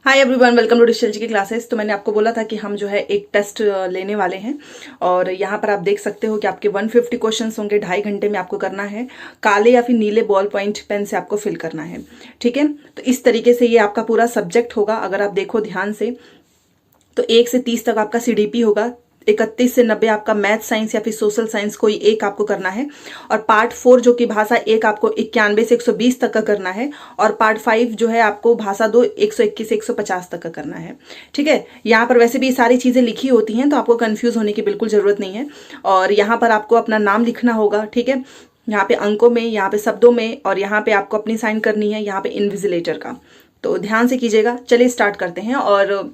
Hi everyone, welcome to digital G की classes. तो मैंने आपको बोला था कि हम जो है एक टेस्ट लेने वाले हैं और यहाँ पर आप देख सकते हो कि आपके 150 क्वेश्चंस होंगे। 2.5 घंटे में आपको करना है। काले या फिर नीले बॉल पॉइंट पेन से आपको फिल करना है। ठीक है, तो इस तरीके से ये आपका पूरा सब्जेक्ट होगा। अगर आप देखो ध्यान से तो 1 से 30 तक आपका CDP होगा। 31 से 90 आपका मैथ साइंस या फिर सोशल साइंस कोई एक आपको करना है। और पार्ट 4 जो कि भाषा एक आपको 91 से 120 तक का करना है। और पार्ट 5 जो है आपको भाषा 2 121 से 150 तक का करना है। ठीक है, यहाँ पर वैसे भी ये सारी चीज़ें लिखी होती हैं तो आपको कंफ्यूज होने की बिल्कुल ज़रूरत नहीं है। और यहाँ पर आपको अपना नाम लिखना होगा। ठीक है, यहाँ पे अंकों में, यहाँ पे शब्दों में, और यहाँ पे आपको अपनी साइन करनी है, यहाँ पे इन्विजिलेटर का। तो ध्यान से कीजिएगा। चलिए स्टार्ट करते हैं। और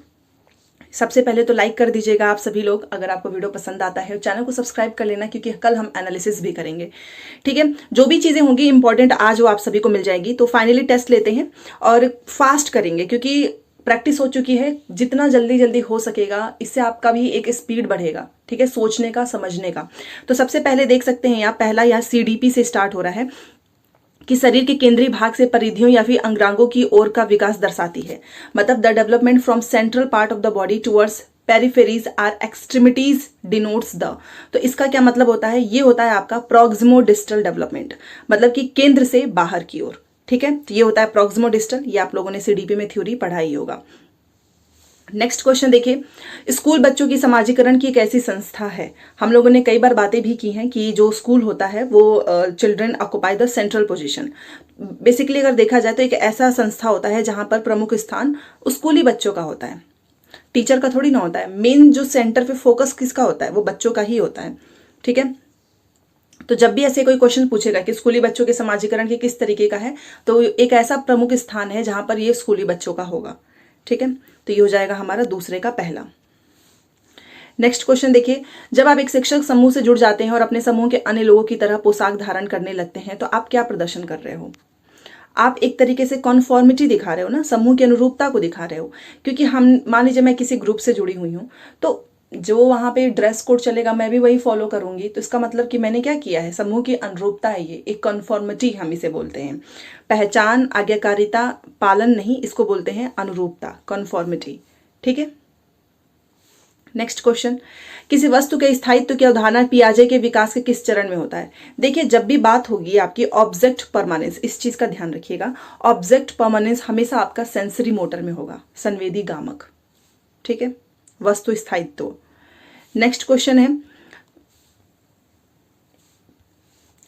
सबसे पहले तो लाइक कर दीजिएगा आप सभी लोग अगर आपको वीडियो पसंद आता है। चैनल को सब्सक्राइब कर लेना क्योंकि कल हम एनालिसिस भी करेंगे। ठीक है, जो भी चीज़ें होंगी इंपॉर्टेंट आज वो आप सभी को मिल जाएगी। तो फाइनली टेस्ट लेते हैं और फास्ट करेंगे क्योंकि प्रैक्टिस हो चुकी है। जितना जल्दी जल्दी हो सकेगा इससे आपका भी एक स्पीड बढ़ेगा। ठीक है, सोचने का, समझने का। तो सबसे पहले देख सकते हैं यहाँ पहला यहाँ CDP से स्टार्ट हो रहा है कि शरीर के केंद्रीय भाग से परिधियों या फिर अंगांगों की ओर का विकास दर्शाती है। मतलब the development from central part of the body towards peripheries or extremities denotes the. तो इसका क्या मतलब होता है? ये होता है आपका प्रोक्सिमोडिस्टल डेवलपमेंट, मतलब कि केंद्र से बाहर की ओर। ठीक है, तो ये होता है प्रोक्सिमोडिस्टल। ये आप लोगों ने CDP में थ्योरी पढ़ा ही होगा। नेक्स्ट क्वेश्चन देखिए, स्कूल बच्चों की समाजीकरण की एक ऐसी संस्था है। हम लोगों ने कई बार बातें भी की हैं कि जो स्कूल होता है वो children occupy the central position. Basically अगर देखा जाए तो एक ऐसा संस्था होता है जहां पर प्रमुख स्थान स्कूली बच्चों का होता है, टीचर का थोड़ी ना होता है। मेन जो सेंटर पे फोकस किसका होता है? वो बच्चों का ही होता है। ठीक है, तो जब भी ऐसे कोई क्वेश्चन पूछेगा कि स्कूली बच्चों के समाजीकरण के किस तरीके का है, तो एक ऐसा प्रमुख स्थान है जहां पर ये स्कूली बच्चों का होगा। ठीक है, तो ये हो जाएगा हमारा दूसरे का पहला। नेक्स्ट क्वेश्चन देखिए, जब आप एक शिक्षक समूह से जुड़ जाते हैं और अपने समूह के अन्य लोगों की तरह पोशाक धारण करने लगते हैं तो आप क्या प्रदर्शन कर रहे हो? आप एक तरीके से कॉन्फॉर्मिटी दिखा रहे हो ना, समूह की अनुरूपता को दिखा रहे हो। क्योंकि हम मान लीजिए मैं किसी ग्रुप से जुड़ी हुई हूँ तो जो वहां पे ड्रेस कोड चलेगा मैं भी वही फॉलो करूंगी। तो इसका मतलब कि मैंने क्या किया है? समूह की अनुरूपता है, ये एक कॉन्फॉर्मिटी हम इसे बोलते हैं। पहचान, आज्ञाकारिता, पालन नहीं, इसको बोलते हैं अनुरूपता, कॉन्फॉर्मिटी। ठीक है, नेक्स्ट क्वेश्चन, किसी वस्तु के स्थायित्व की अवधारणा पियाजे के विकास के किस चरण में होता है? देखिए, जब भी बात होगी आपकी ऑब्जेक्ट परमानेंस, इस चीज का ध्यान रखिएगा। ऑब्जेक्ट परमानेंस हमेशा आपका सेंसरी मोटर में होगा, संवेदी गामक। ठीक है, वस्तु स्थायित्व। नेक्स्ट क्वेश्चन है,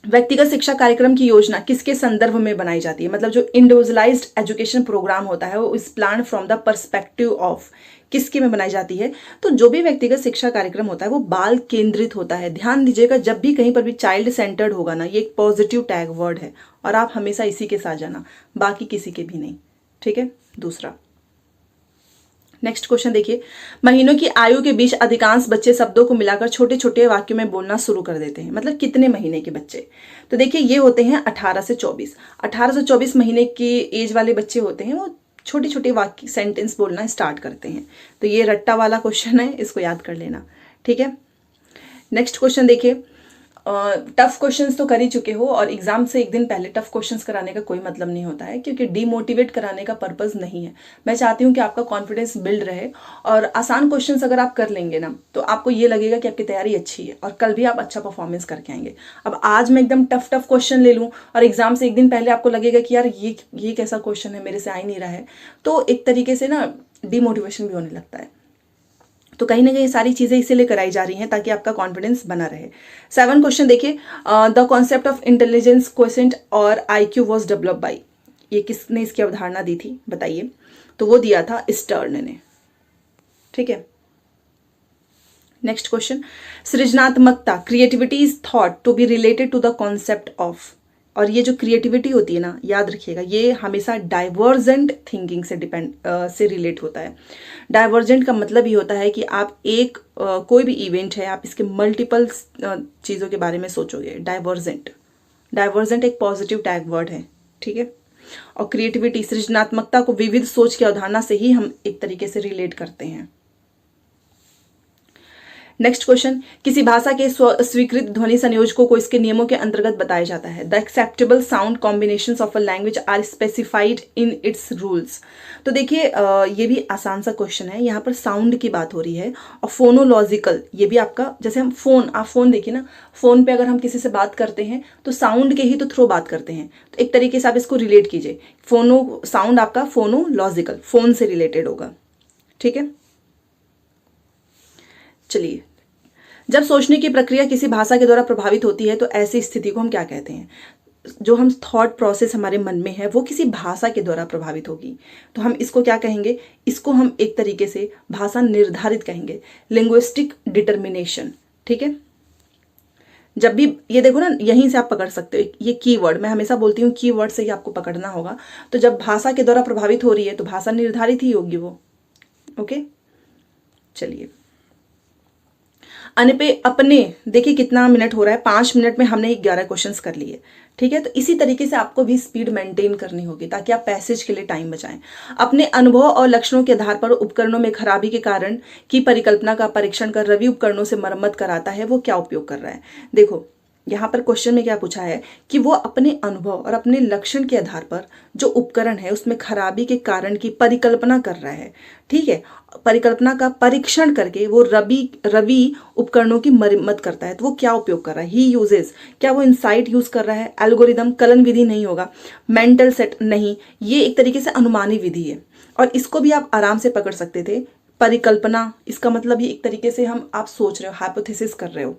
व्यक्तिगत शिक्षा कार्यक्रम की योजना किसके संदर्भ में बनाई जाती है? मतलब जो इंडिविजुअलाइज्ड एजुकेशन प्रोग्राम होता है वो इस plan from the perspective of किसके में बनाई जाती है? तो जो भी व्यक्तिगत शिक्षा कार्यक्रम होता है वो बाल केंद्रित होता है। ध्यान दीजिएगा, जब भी कहीं पर भी चाइल्ड सेंटर्ड होगा ना, ये एक पॉजिटिव टैग वर्ड है और आप हमेशा इसी के साथ जाना, बाकी किसी के भी नहीं। ठीक है, दूसरा। नेक्स्ट क्वेश्चन देखिए, महीनों की आयु के बीच अधिकांश बच्चे शब्दों को मिलाकर छोटे छोटे वाक्यों में बोलना शुरू कर देते हैं। मतलब कितने महीने के बच्चे? तो देखिए ये होते हैं 18 से 24। 18 से 24 महीने की एज वाले बच्चे होते हैं, वो छोटे छोटे वाक्य सेंटेंस बोलना स्टार्ट करते हैं। तो ये रट्टा वाला क्वेश्चन है, इसको याद कर लेना। ठीक है, नेक्स्ट क्वेश्चन देखिए, टफ क्वेश्चंस तो कर ही चुके हो और एग्जाम से एक दिन पहले टफ क्वेश्चंस कराने का कोई मतलब नहीं होता है क्योंकि डीमोटिवेट कराने का पर्पस नहीं है। मैं चाहती हूँ कि आपका कॉन्फिडेंस बिल्ड रहे और आसान क्वेश्चंस अगर आप कर लेंगे ना तो आपको ये लगेगा कि आपकी तैयारी अच्छी है और कल भी आप अच्छा परफॉर्मेंस करके आएंगे। अब आज मैं एकदम टफ टफ क्वेश्चन ले लूँ और एग्जाम से एक दिन पहले आपको लगेगा कि यार ये कैसा क्वेश्चन है, मेरे से आ ही नहीं रहा है, तो एक तरीके से ना डीमोटिवेशन भी होने लगता है। तो कहीं ना कहीं सारी चीजें इसीलिए कराई जा रही हैं ताकि आपका कॉन्फिडेंस बना रहे। 7 क्वेश्चन देखिए, the concept of intelligence quotient और IQ वॉज डेवलप बाई, ये किसने इसकी अवधारणा दी थी बताइए? तो वो दिया था स्टर्न ने। ठीक है, नेक्स्ट क्वेश्चन, सृजनात्मकता creativity is thought to be related to the concept of, और ये जो क्रिएटिविटी होती है ना, याद रखिएगा ये हमेशा डाइवर्जेंट थिंकिंग से से रिलेट होता है। डाइवर्जेंट का मतलब ये होता है कि आप एक कोई भी इवेंट है आप इसके मल्टीपल चीज़ों के बारे में सोचोगे। डाइवर्जेंट एक पॉजिटिव टैग वर्ड है। ठीक है, और क्रिएटिविटी, सृजनात्मकता को विविध सोच की अवधारणा से ही हम एक तरीके से रिलेट करते हैं। नेक्स्ट क्वेश्चन, किसी भाषा के स्वीकृत ध्वनि संयोजकों को इसके नियमों के अंतर्गत बताया जाता है। The acceptable sound combinations of a language are specified in its rules. तो देखिए ये भी आसान सा क्वेश्चन है, यहाँ पर साउंड की बात हो रही है और फोनोलॉजिकल, ये भी आपका, जैसे हम आप फोन देखिए ना, फोन पे अगर हम किसी से बात करते हैं तो साउंड के ही तो थ्रू बात करते हैं, तो एक तरीके से आप इसको रिलेट कीजिए, फोनो साउंड आपका फोनोलॉजिकल, फोन से रिलेटेड होगा। ठीक है, चलिए, जब सोचने की प्रक्रिया किसी भाषा के द्वारा प्रभावित होती है तो ऐसी स्थिति को हम क्या कहते हैं? जो हम थॉट प्रोसेस हमारे मन में है वो किसी भाषा के द्वारा प्रभावित होगी, तो हम इसको क्या कहेंगे? इसको हम एक तरीके से भाषा निर्धारित कहेंगे, लिंग्विस्टिक डिटर्मिनेशन। ठीक है, जब भी ये देखो ना, यहीं से आप पकड़ सकते हो, ये कीवर्ड, मैं हमेशा बोलती हूँ कीवर्ड से ही आपको पकड़ना होगा। तो जब भाषा के द्वारा प्रभावित हो रही है तो भाषा निर्धारित ही होगी वो। ओके, चलिए, अपने देखिए कितना मिनट हो रहा है, 5 मिनट में हमने 11 क्वेश्चंस कर लिए। ठीक है, तो इसी तरीके से आपको भी स्पीड मेंटेन करनी होगी ताकि आप पैसेज के लिए टाइम बचाएं। अपने अनुभव और लक्षणों के आधार पर उपकरणों में खराबी के कारण की परिकल्पना का परीक्षण कर रवि उपकरणों से मरम्मत कराता है, वो क्या उपयोग कर रहा है? देखो यहाँ पर क्वेश्चन में क्या पूछा है कि वो अपने अनुभव और अपने लक्षण के आधार पर जो उपकरण है उसमें खराबी के कारण की परिकल्पना कर रहा है। ठीक है, परिकल्पना का परीक्षण करके वो रवि उपकरणों की मरम्मत करता है। तो वो क्या उपयोग कर रहा है? ही यूजेस, क्या वो इनसाइट यूज कर रहा है? एल्गोरिदम, कलन विधि नहीं होगा, मेंटल सेट नहीं, ये एक तरीके से अनुमानी विधि है और इसको भी आप आराम से पकड़ सकते थे। परिकल्पना, इसका मतलब ये एक तरीके से आप सोच रहे हो, हाइपोथेसिस कर रहे हो,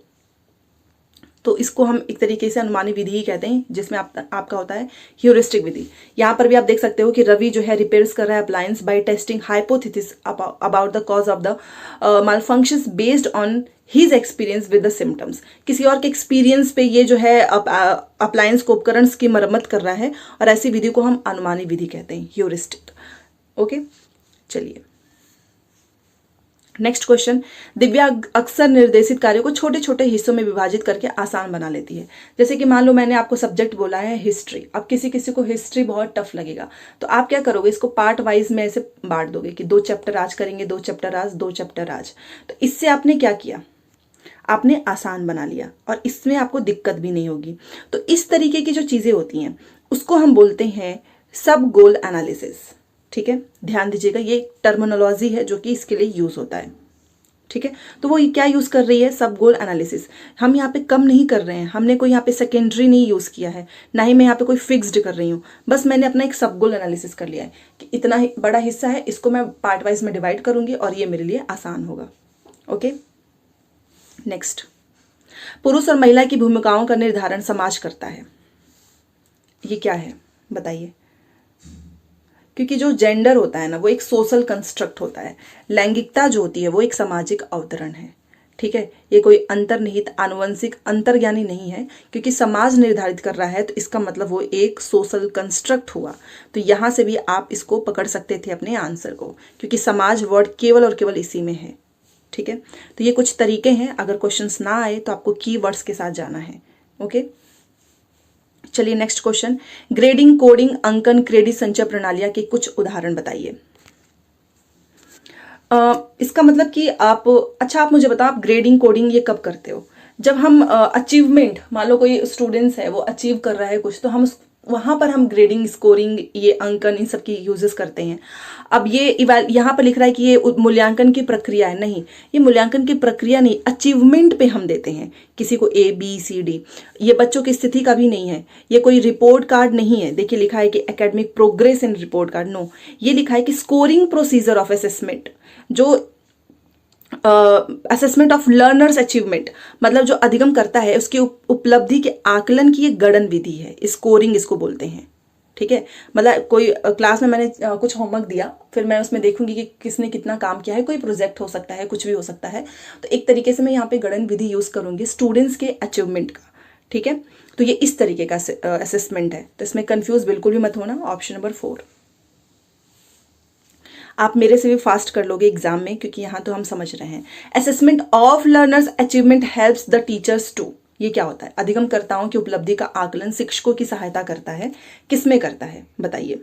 तो इसको हम एक तरीके से अनुमानी विधि ही कहते हैं, जिसमें आपका होता है ह्यूरिस्टिक विधि। यहाँ पर भी आप देख सकते हो कि रवि जो है रिपेयर्स कर रहा है appliance by testing hypothesis about the cause of the malfunctions based on his experience with the symptoms. किसी और के एक्सपीरियंस पे ये जो है अप्लायंस को, उपकरण की मरम्मत कर रहा है और ऐसी विधि को हम अनुमानी विधि कहते हैं, ह्यूरिस्टिक। ओके, चलिए, नेक्स्ट क्वेश्चन, दिव्या अक्सर निर्देशित कार्यों को छोटे छोटे हिस्सों में विभाजित करके आसान बना लेती है। जैसे कि मान लो मैंने आपको सब्जेक्ट बोला है हिस्ट्री, अब किसी किसी को हिस्ट्री बहुत टफ लगेगा, तो आप क्या करोगे? इसको पार्ट वाइज में ऐसे बांट दोगे कि 2 चैप्टर आज करेंगे, 2 चैप्टर आज, 2 चैप्टर आज। तो इससे आपने क्या किया? आपने आसान बना लिया और इसमें आपको दिक्कत भी नहीं होगी। तो इस तरीके की जो चीजें होती हैं उसको हम बोलते हैं सब गोल एनालिसिस। ठीक है, ध्यान दीजिएगा, ये टर्मिनोलॉजी है जो कि इसके लिए यूज होता है। ठीक है, तो वो क्या यूज कर रही है? सब गोल एनालिसिस। हम यहाँ पे कम नहीं कर रहे हैं, हमने कोई यहाँ पे सेकेंडरी नहीं यूज किया है, ना ही मैं यहाँ पे कोई फिक्स्ड कर रही हूँ, बस मैंने अपना एक सब गोल एनालिसिस कर लिया है कि इतना ही बड़ा हिस्सा है, इसको मैं पार्ट वाइज में डिवाइड करूंगी और ये मेरे लिए आसान होगा। ओके, नेक्स्ट, पुरुष और महिला की भूमिकाओं का निर्धारण समाज करता है। ये क्या है बताइए? क्योंकि जो जेंडर होता है ना वो एक सोशल कंस्ट्रक्ट होता है, लैंगिकता जो होती है वो एक सामाजिक अवतरण है। ठीक है, ये कोई अंतर्निहित आनुवंशिक अंतर्ज्ञानी नहीं है, क्योंकि समाज निर्धारित कर रहा है तो इसका मतलब वो एक सोशल कंस्ट्रक्ट हुआ। तो यहां से भी आप इसको पकड़ सकते थे अपने आंसर को, क्योंकि समाज वर्ड केवल और केवल इसी में है। ठीक है, तो ये कुछ तरीके हैं, अगर क्वेश्चंस ना आए तो आपको कीवर्ड्स के साथ जाना है। ओके, चलिए नेक्स्ट क्वेश्चन, ग्रेडिंग, कोडिंग, अंकन, क्रेडिट संचय प्रणालियां के कुछ उदाहरण बताइए। इसका मतलब कि आप, अच्छा आप मुझे बताओ, आप ग्रेडिंग कोडिंग ये कब करते हो? जब हम अचीवमेंट, मान लो कोई स्टूडेंट्स है वो अचीव कर रहा है कुछ, तो हम वहां पर हम ग्रेडिंग, स्कोरिंग, ये अंकन, इन सब की यूजेस करते हैं। अब ये यहाँ पर लिख रहा है कि ये मूल्यांकन की प्रक्रिया है, नहीं, ये मूल्यांकन की प्रक्रिया नहीं, अचीवमेंट पे हम देते हैं किसी को ABCD। ये बच्चों की स्थिति का भी नहीं है, ये कोई रिपोर्ट कार्ड नहीं है। देखिए लिखा है कि academic progress in report card, no, ये लिखा है कि स्कोरिंग प्रोसीजर ऑफ असेसमेंट, जो असेसमेंट ऑफ लर्नर्स अचीवमेंट, मतलब जो अधिगम करता है उसकी उपलब्धि के आकलन की एक गणन विधि है, स्कोरिंग इसको बोलते हैं। ठीक है, मतलब कोई क्लास में मैंने कुछ होमवर्क दिया, फिर मैं उसमें देखूंगी कि किसने कितना काम किया है, कोई प्रोजेक्ट हो सकता है, कुछ भी हो सकता है, तो एक तरीके से मैं यहाँ पे गणन विधि यूज करूंगी स्टूडेंट्स के अचीवमेंट का। ठीक है, तो ये इस तरीके का असेसमेंट है, तो इसमें कंफ्यूज बिल्कुल भी मत होना। ऑप्शन नंबर 4 आप मेरे से भी फास्ट कर लोगे एग्जाम में, क्योंकि यहाँ तो हम समझ रहे हैं। Assessment of learners achievement helps the teachers to, ये क्या होता है? अधिगमकर्ताओं की उपलब्धि का आकलन शिक्षकों की सहायता करता है। किसमें करता है बताइए?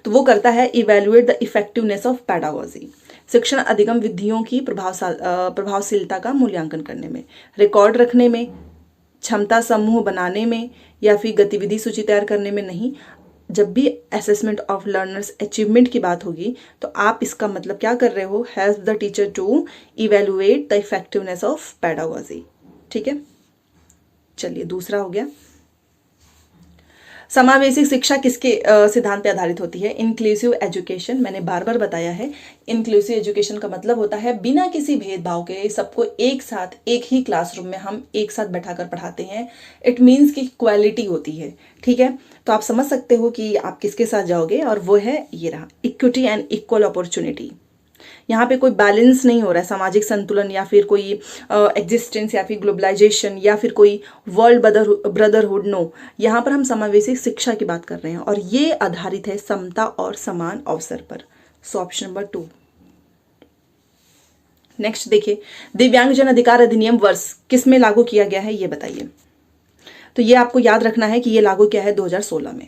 तो वो करता है evaluate the effectiveness of pedagogy. शिक्षण अधिगम विधियों की प्रभावशीलता का मूल्यांकन करने में, रिकॉर्ड रखने में, क्षमता समूह बनाने में, या फिर गतिविधि सूची तैयार करने में नहीं। जब भी असेसमेंट ऑफ लर्नर्स अचीवमेंट की बात होगी तो आप इसका मतलब क्या कर रहे हो, help the teacher to evaluate the effectiveness of pedagogy. ठीक है, चलिए दूसरा हो गया, समावेशी शिक्षा किसके सिद्धांत पे आधारित होती है, इंक्लूसिव एजुकेशन। मैंने बार बार बताया है, इंक्लूसिव एजुकेशन का मतलब होता है बिना किसी भेदभाव के सबको एक साथ एक ही क्लासरूम में हम एक साथ बैठाकर पढ़ाते हैं। इट मीन्स की क्वालिटी होती है। ठीक है, तो आप समझ सकते हो कि आप किसके साथ जाओगे, और वो है ये रहा, इक्विटी एंड इक्वल अपॉर्चुनिटी। यहाँ पे कोई बैलेंस नहीं हो रहा है, सामाजिक संतुलन या फिर कोई एग्जिस्टेंस या फिर ग्लोबलाइजेशन या फिर कोई वर्ल्ड ब्रदरहुड, नो। यहाँ पर हम समावेशी शिक्षा की बात कर रहे हैं और ये आधारित है समता और समान अवसर पर। So option number 2। नेक्स्ट देखिए, दिव्यांगजन अधिकार अधिनियम वर्ष किस में लागू किया गया है, ये बताइए। तो ये आपको याद रखना है कि ये लागू किया है 2016 में।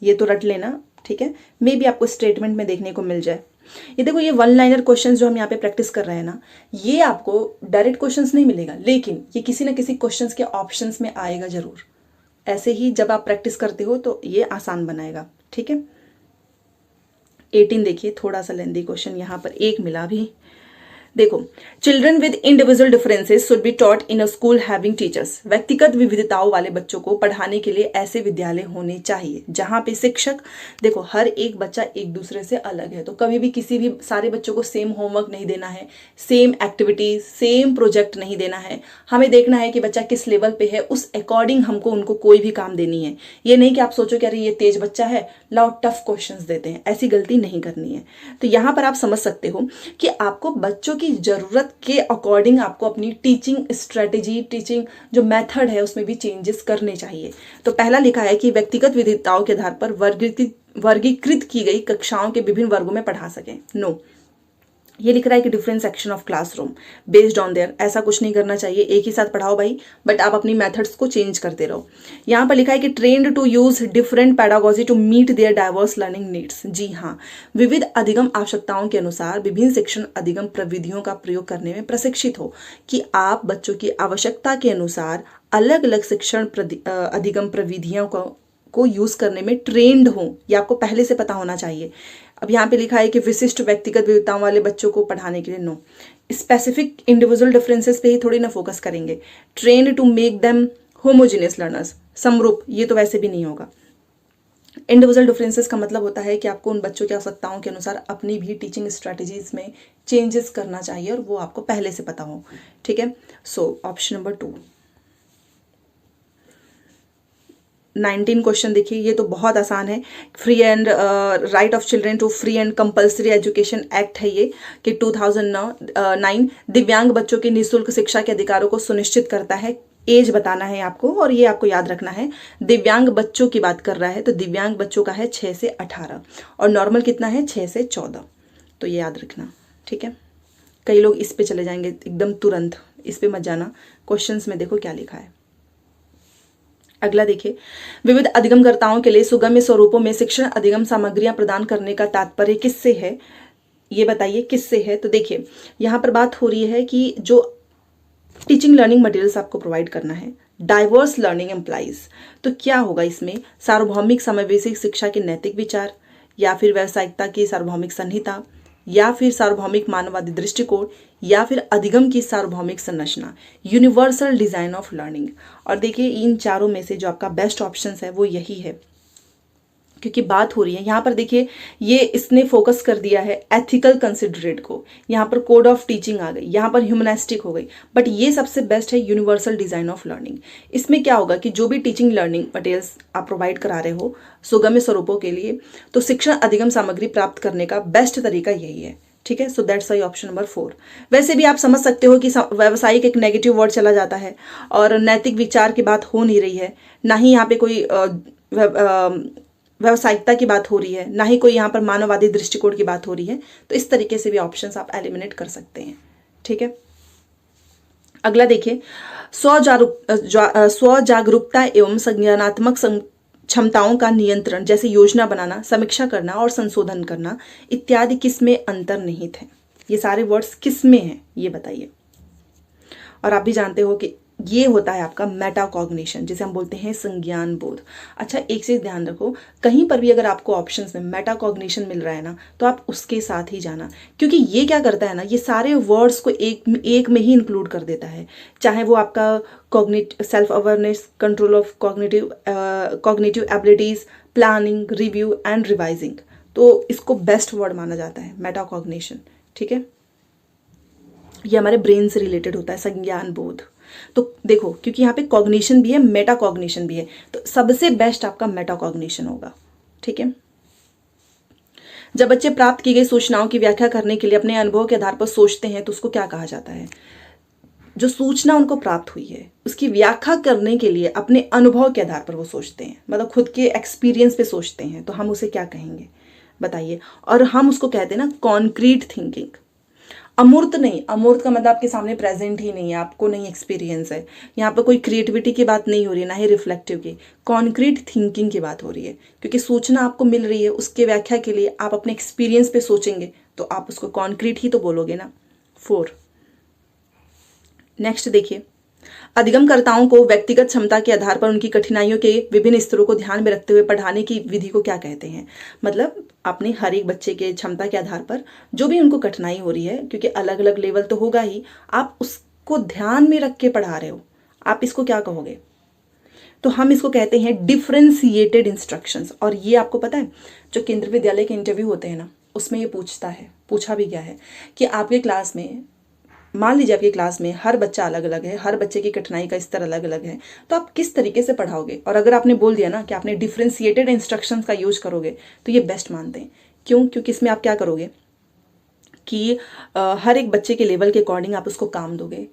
ये तो रट लेना, ठीक है, मे भी आपको स्टेटमेंट में देखने को मिल जाए। ये देखो, ये वन लाइनर क्वेश्चंस जो हम यहाँ पे प्रैक्टिस कर रहे हैं ना, ये आपको डायरेक्ट क्वेश्चंस नहीं मिलेगा, लेकिन ये किसी ना किसी क्वेश्चंस के ऑप्शंस में आएगा जरूर। ऐसे ही जब आप प्रैक्टिस करते हो तो ये आसान बनाएगा। ठीक है, 18 देखिए, थोड़ा सा लेंदी क्वेश्चन यहाँ पर एक मिला भी। देखो, children with individual differences should be taught in a school having teachers. व्यक्तिगत विविधताओं वाले बच्चों को पढ़ाने के लिए ऐसे विद्यालय होने चाहिए जहां पे शिक्षक, देखो हर एक बच्चा एक दूसरे से अलग है, तो कभी भी किसी भी सारे बच्चों को सेम होमवर्क नहीं देना है, सेम एक्टिविटीज, सेम प्रोजेक्ट नहीं देना है। हमें देखना है कि बच्चा किस लेवल पे है, उस अकॉर्डिंग हमको उनको कोई भी काम देनी है। ये नहीं कि आप सोचो कि अरे ये तेज बच्चा है, लाओ टफ क्वेश्चंस देते हैं, ऐसी गलती नहीं करनी है। तो यहाँ पर आप समझ सकते हो कि आपको बच्चों की जरूरत के अकॉर्डिंग आपको अपनी टीचिंग स्ट्रेटेजी, टीचिंग जो मेथड है उसमें भी चेंजेस करने चाहिए। तो पहला लिखा है कि व्यक्तिगत विविधताओं के आधार पर वर्गीकृत की गई कक्षाओं के विभिन्न वर्गों में पढ़ा सकें। नो, ये लिख रहा है कि different section of classroom based on their. ऐसा कुछ नहीं करना चाहिए, एक ही साथ पढ़ाओ भाई, बट आप अपनी मेथड्स को चेंज करते रहो। यहाँ पर लिखा है कि trained to use different pedagogy to meet their diverse learning needs. जी हाँ, विविध अधिगम आवश्यकताओं के अनुसार विभिन्न शिक्षण अधिगम प्रविधियों का प्रयोग करने में प्रशिक्षित हो, कि आप बच्चों की आवश्यकता के अनुसार अलग अलग शिक्षण अधिगम प्रविधियों को यूज करने में ट्रेंड हो, ये आपको पहले से पता होना चाहिए। अब यहाँ पे लिखा है कि विशिष्ट व्यक्तिगत विविधताओं वाले बच्चों को पढ़ाने के लिए नो, स्पेसिफिक इंडिविजुअल डिफरेंसेस पे ही थोड़ी ना फोकस करेंगे। Train to make them homogeneous learners, समरूप, ये तो वैसे भी नहीं होगा। इंडिविजुअल डिफरेंसेस का मतलब होता है कि आपको उन बच्चों की आवश्यकताओं के अनुसार अपनी भी टीचिंग स्ट्रेटेजीज में चेंजेस करना चाहिए और वो आपको पहले से पता हो। ठीक है, सो ऑप्शन नंबर 2। 19 क्वेश्चन देखिए, ये तो बहुत आसान है। Free and right of children to free and compulsory education act है ये, कि 2009 दिव्यांग बच्चों की निःशुल्क शिक्षा के अधिकारों को सुनिश्चित करता है। एज बताना है आपको, और ये आपको याद रखना है, दिव्यांग बच्चों की बात कर रहा है, तो दिव्यांग बच्चों का है 6 से 18 और नॉर्मल कितना है 6 से 14, तो ये याद रखना। ठीक है, कई लोग इस पे चले जाएंगे एकदम तुरंत, इस पे मत जाना, क्वेश्चंस में देखो क्या लिखा है। अगला देखिए, विविध अधिगमकर्ताओं के लिए सुगम्य स्वरूपों में शिक्षण अधिगम सामग्रियां प्रदान करने का तात्पर्य किससे है, ये बताइए किससे है। तो देखिए, यहाँ पर बात हो रही है कि जो टीचिंग लर्निंग मटेरियल्स आपको प्रोवाइड करना है, डाइवर्स लर्निंग एम्प्लाइज, तो क्या होगा इसमें, सार्वभौमिक समावेशी शिक्षा के नैतिक विचार, या फिर व्यावसायिकता की सार्वभौमिक संहिता, या फिर सार्वभौमिक मानववादी दृष्टिकोण, या फिर अधिगम की सार्वभौमिक संरचना, यूनिवर्सल डिजाइन ऑफ लर्निंग। और देखिए, इन चारों में से जो आपका बेस्ट ऑप्शन है वो यही है, क्योंकि बात हो रही है यहाँ पर। देखिए, ये इसने फोकस कर दिया है एथिकल कंसिडरेट को, यहाँ पर कोड ऑफ टीचिंग आ गई, यहाँ पर ह्यूमनिस्टिक हो गई, बट ये सबसे बेस्ट है यूनिवर्सल डिजाइन ऑफ लर्निंग। इसमें क्या होगा कि जो भी टीचिंग लर्निंग मटेरियल्स आप प्रोवाइड करा रहे हो सुगम्य स्वरूपों के लिए, तो शिक्षण अधिगम सामग्री प्राप्त करने का बेस्ट तरीका यही है। ठीक है, so that's why option number 4। वैसे भी आप समझ सकते हो कि व्यावसायिक एक नेगेटिव वर्ड चला जाता है और नैतिक विचार की बात हो नहीं रही है, ना ही यहाँ पे कोई व्यावसायिकता की बात हो रही है, ना ही कोई यहाँ पर मानववादी दृष्टिकोण की बात हो रही है, तो इस तरीके से भी ऑप्शंस आप एलिमिनेट कर सकते हैं। ठीक है, अगला देखिए, स्वजागरूकता एवं संज्ञानात्मक क्षमताओं का नियंत्रण, जैसे योजना बनाना, समीक्षा करना और संशोधन करना इत्यादि किसमें अंतर्निहित है। ये सारे वर्ड्स किस में हैं ये बताइए। और आप भी जानते हो कि ये होता है आपका मेटाकॉग्निशन, जिसे हम बोलते हैं संज्ञान बोध। अच्छा, एक चीज ध्यान रखो, कहीं पर भी अगर आपको ऑप्शंस में मेटाकॉग्निशन मिल रहा है ना, तो आप उसके साथ ही जाना, क्योंकि ये क्या करता है ना, ये सारे वर्ड्स को एक में ही इंक्लूड कर देता है। चाहे वो आपका self awareness, control of cognitive abilities, planning, review and revising, तो इसको बेस्ट वर्ड माना जाता है मेटाकॉग्निशन। ठीक है, ये हमारे ब्रेन से रिलेटेड होता है, संज्ञान बोध। तो देखो, क्योंकि यहाँ पे कॉग्निशन भी है, मेटाकॉग्निशन भी है, तो सबसे बेस्ट आपका मेटाकॉग्निशन होगा। ठीक है, जब बच्चे प्राप्त की गई सूचनाओं की व्याख्या करने के लिए अपने अनुभव के आधार पर सोचते हैं तो उसको क्या कहा जाता है? जो सूचना उनको प्राप्त हुई है उसकी व्याख्या करने के लिए अपने अनुभव के आधार पर वो सोचते हैं, मतलब खुद के एक्सपीरियंस पे सोचते हैं, तो हम उसे क्या कहेंगे बताइए? और हम उसको कहते हैं ना कॉन्क्रीट थिंकिंग। अमूर्त नहीं, अमूर्त का मतलब आपके सामने प्रेजेंट ही नहीं है, आपको नहीं एक्सपीरियंस है, यहाँ पर कोई क्रिएटिविटी की बात नहीं हो रही है, ना ही रिफ्लेक्टिव की, कॉन्क्रीट थिंकिंग की बात हो रही है। क्योंकि सूचना आपको मिल रही है, उसके व्याख्या के लिए आप अपने एक्सपीरियंस पे सोचेंगे तो आप उसको कॉन्क्रीट ही तो बोलोगे ना। 4, नेक्स्ट देखिए, अधिगमकर्ताओं को व्यक्तिगत क्षमता के आधार पर उनकी कठिनाइयों के विभिन्न स्तरों को ध्यान में रखते हुए पढ़ाने की विधि को क्या कहते हैं? मतलब अपने हर एक बच्चे के क्षमता के आधार पर जो भी उनको कठिनाई हो रही है, क्योंकि अलग अलग लेवल तो होगा ही, आप उसको ध्यान में रख के पढ़ा रहे हो, आप इसको क्या कहोगे? तो हम इसको कहते हैं डिफरेंशिएटेड इंस्ट्रक्शंस। और ये आपको पता है, जो केंद्रीय विद्यालय के इंटरव्यू होते हैं ना, उसमें ये पूछा भी गया है कि आपके क्लास में, मान लीजिए आपकी क्लास में हर बच्चा अलग अलग है, हर बच्चे की कठिनाई का स्तर अलग अलग है, तो आप किस तरीके से पढ़ाओगे? और अगर आपने बोल दिया ना कि आपने डिफरेंशिएटेड इंस्ट्रक्शंस का यूज करोगे, तो ये बेस्ट मानते हैं। क्यों? क्योंकि इसमें आप क्या करोगे कि हर एक बच्चे के लेवल के अकॉर्डिंग आप उसको काम दोगे,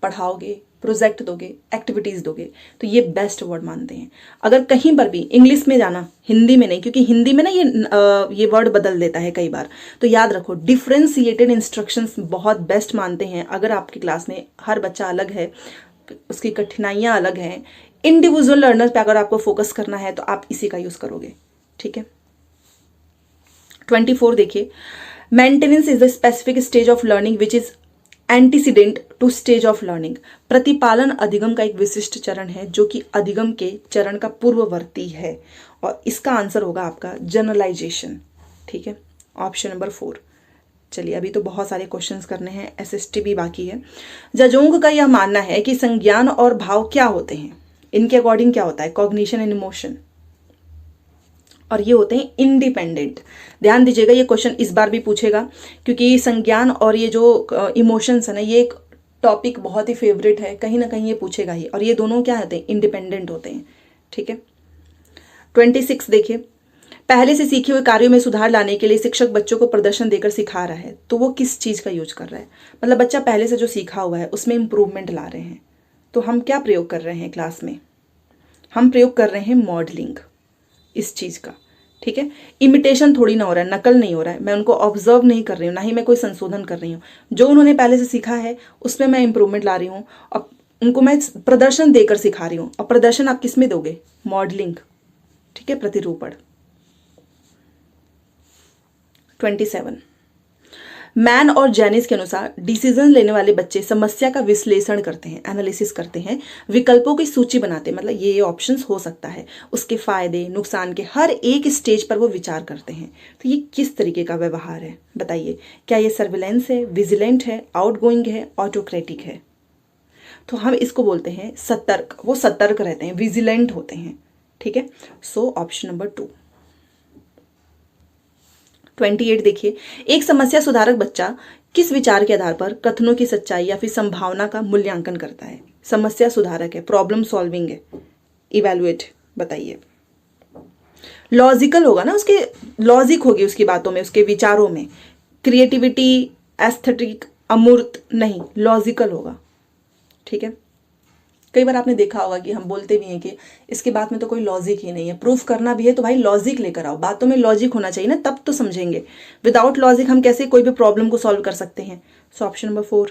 पढ़ाओगे, प्रोजेक्ट दोगे, एक्टिविटीज दोगे, तो ये बेस्ट वर्ड मानते हैं। अगर कहीं पर भी इंग्लिश में जाना, हिंदी में नहीं, क्योंकि हिंदी में ना ये वर्ड बदल देता है कई बार, तो याद रखो डिफरेंशिएटेड इंस्ट्रक्शंस बहुत बेस्ट मानते हैं। अगर आपकी क्लास में हर बच्चा अलग है, उसकी कठिनाइयां अलग हैं, इंडिविजुअल लर्नर पे अगर आपको फोकस करना है तो आप इसी का यूज करोगे। ठीक है, 24 देखिए, maintenance is the specific stage of learning which is antecedent to stage of learning. प्रतिपालन अधिगम का एक विशिष्ट चरण है जो कि अधिगम के चरण का पूर्ववर्ती है, और इसका आंसर होगा आपका जनरलाइजेशन। ठीक है, ऑप्शन नंबर 4। चलिए, अभी तो बहुत सारे क्वेश्चंस करने हैं, एसएसटी भी बाकी है। जजोंग का यह मानना है कि संज्ञान और भाव क्या होते हैं, इनके अकॉर्डिंग क्या होता है? कॉग्निशन एंड इमोशन, और ये होते हैं इंडिपेंडेंट। ध्यान दीजिएगा, ये क्वेश्चन इस बार भी पूछेगा, क्योंकि संज्ञान और ये जो इमोशंस है ना, ये एक टॉपिक बहुत ही फेवरेट है, कहीं ना कहीं ये पूछेगा ही, और ये दोनों क्या होते हैं? इंडिपेंडेंट होते हैं। ठीक है, 26 देखिए, पहले से सीखे हुए कार्यों में सुधार लाने के लिए शिक्षक बच्चों को प्रदर्शन देकर सिखा रहा है, तो वो किस चीज का यूज कर रहा है? मतलब बच्चा पहले से जो सीखा हुआ है उसमें इंप्रूवमेंट ला रहे हैं, तो हम क्या प्रयोग कर रहे हैं क्लास में? हम प्रयोग कर रहे हैं मॉडलिंग इस चीज का। ठीक है, इमिटेशन थोड़ी ना हो रहा है, नकल नहीं हो रहा है, मैं उनको ऑब्जर्व नहीं कर रही हूँ, ना ही मैं कोई संशोधन कर रही हूँ, जो उन्होंने पहले से सीखा है उसमें मैं इंप्रूवमेंट ला रही हूँ, और उनको मैं प्रदर्शन देकर सिखा रही हूँ। और प्रदर्शन आप किस में दोगे? मॉडलिंग। ठीक है, प्रतिरूपण। 27, मैन और जैनिस के अनुसार डिसीजन लेने वाले बच्चे समस्या का विश्लेषण करते हैं, एनालिसिस करते हैं, विकल्पों की सूची बनाते हैं, मतलब ये ऑप्शंस हो सकता है, उसके फायदे नुकसान के हर एक स्टेज पर वो विचार करते हैं। तो ये किस तरीके का व्यवहार है बताइए? क्या ये सर्विलेंस है, विजिलेंट है, आउटगोइंग है, ऑटोक्रेटिक है? तो हम इसको बोलते हैं सतर्क। वो सतर्क रहते हैं, विजिलेंट होते हैं। ठीक है, सो ऑप्शन नंबर 2। 28 देखिए, एक समस्या सुधारक बच्चा किस विचार के आधार पर कथनों की सच्चाई या फिर संभावना का मूल्यांकन करता है? समस्या सुधारक है, प्रॉब्लम सॉल्विंग है, इवैल्यूएट, बताइए। लॉजिकल होगा ना, उसके लॉजिक होगी उसकी बातों में, उसके विचारों में, क्रिएटिविटी, एस्थेटिक, अमूर्त नहीं, लॉजिकल होगा। ठीक है, कई बार आपने देखा होगा कि हम बोलते भी हैं कि इसके बात में तो कोई लॉजिक ही नहीं है, प्रूफ करना भी है तो भाई लॉजिक लेकर आओ, बातों में लॉजिक होना चाहिए ना, तब तो समझेंगे। विदाउट लॉजिक हम कैसे कोई भी प्रॉब्लम को सॉल्व कर सकते हैं? So option number 4।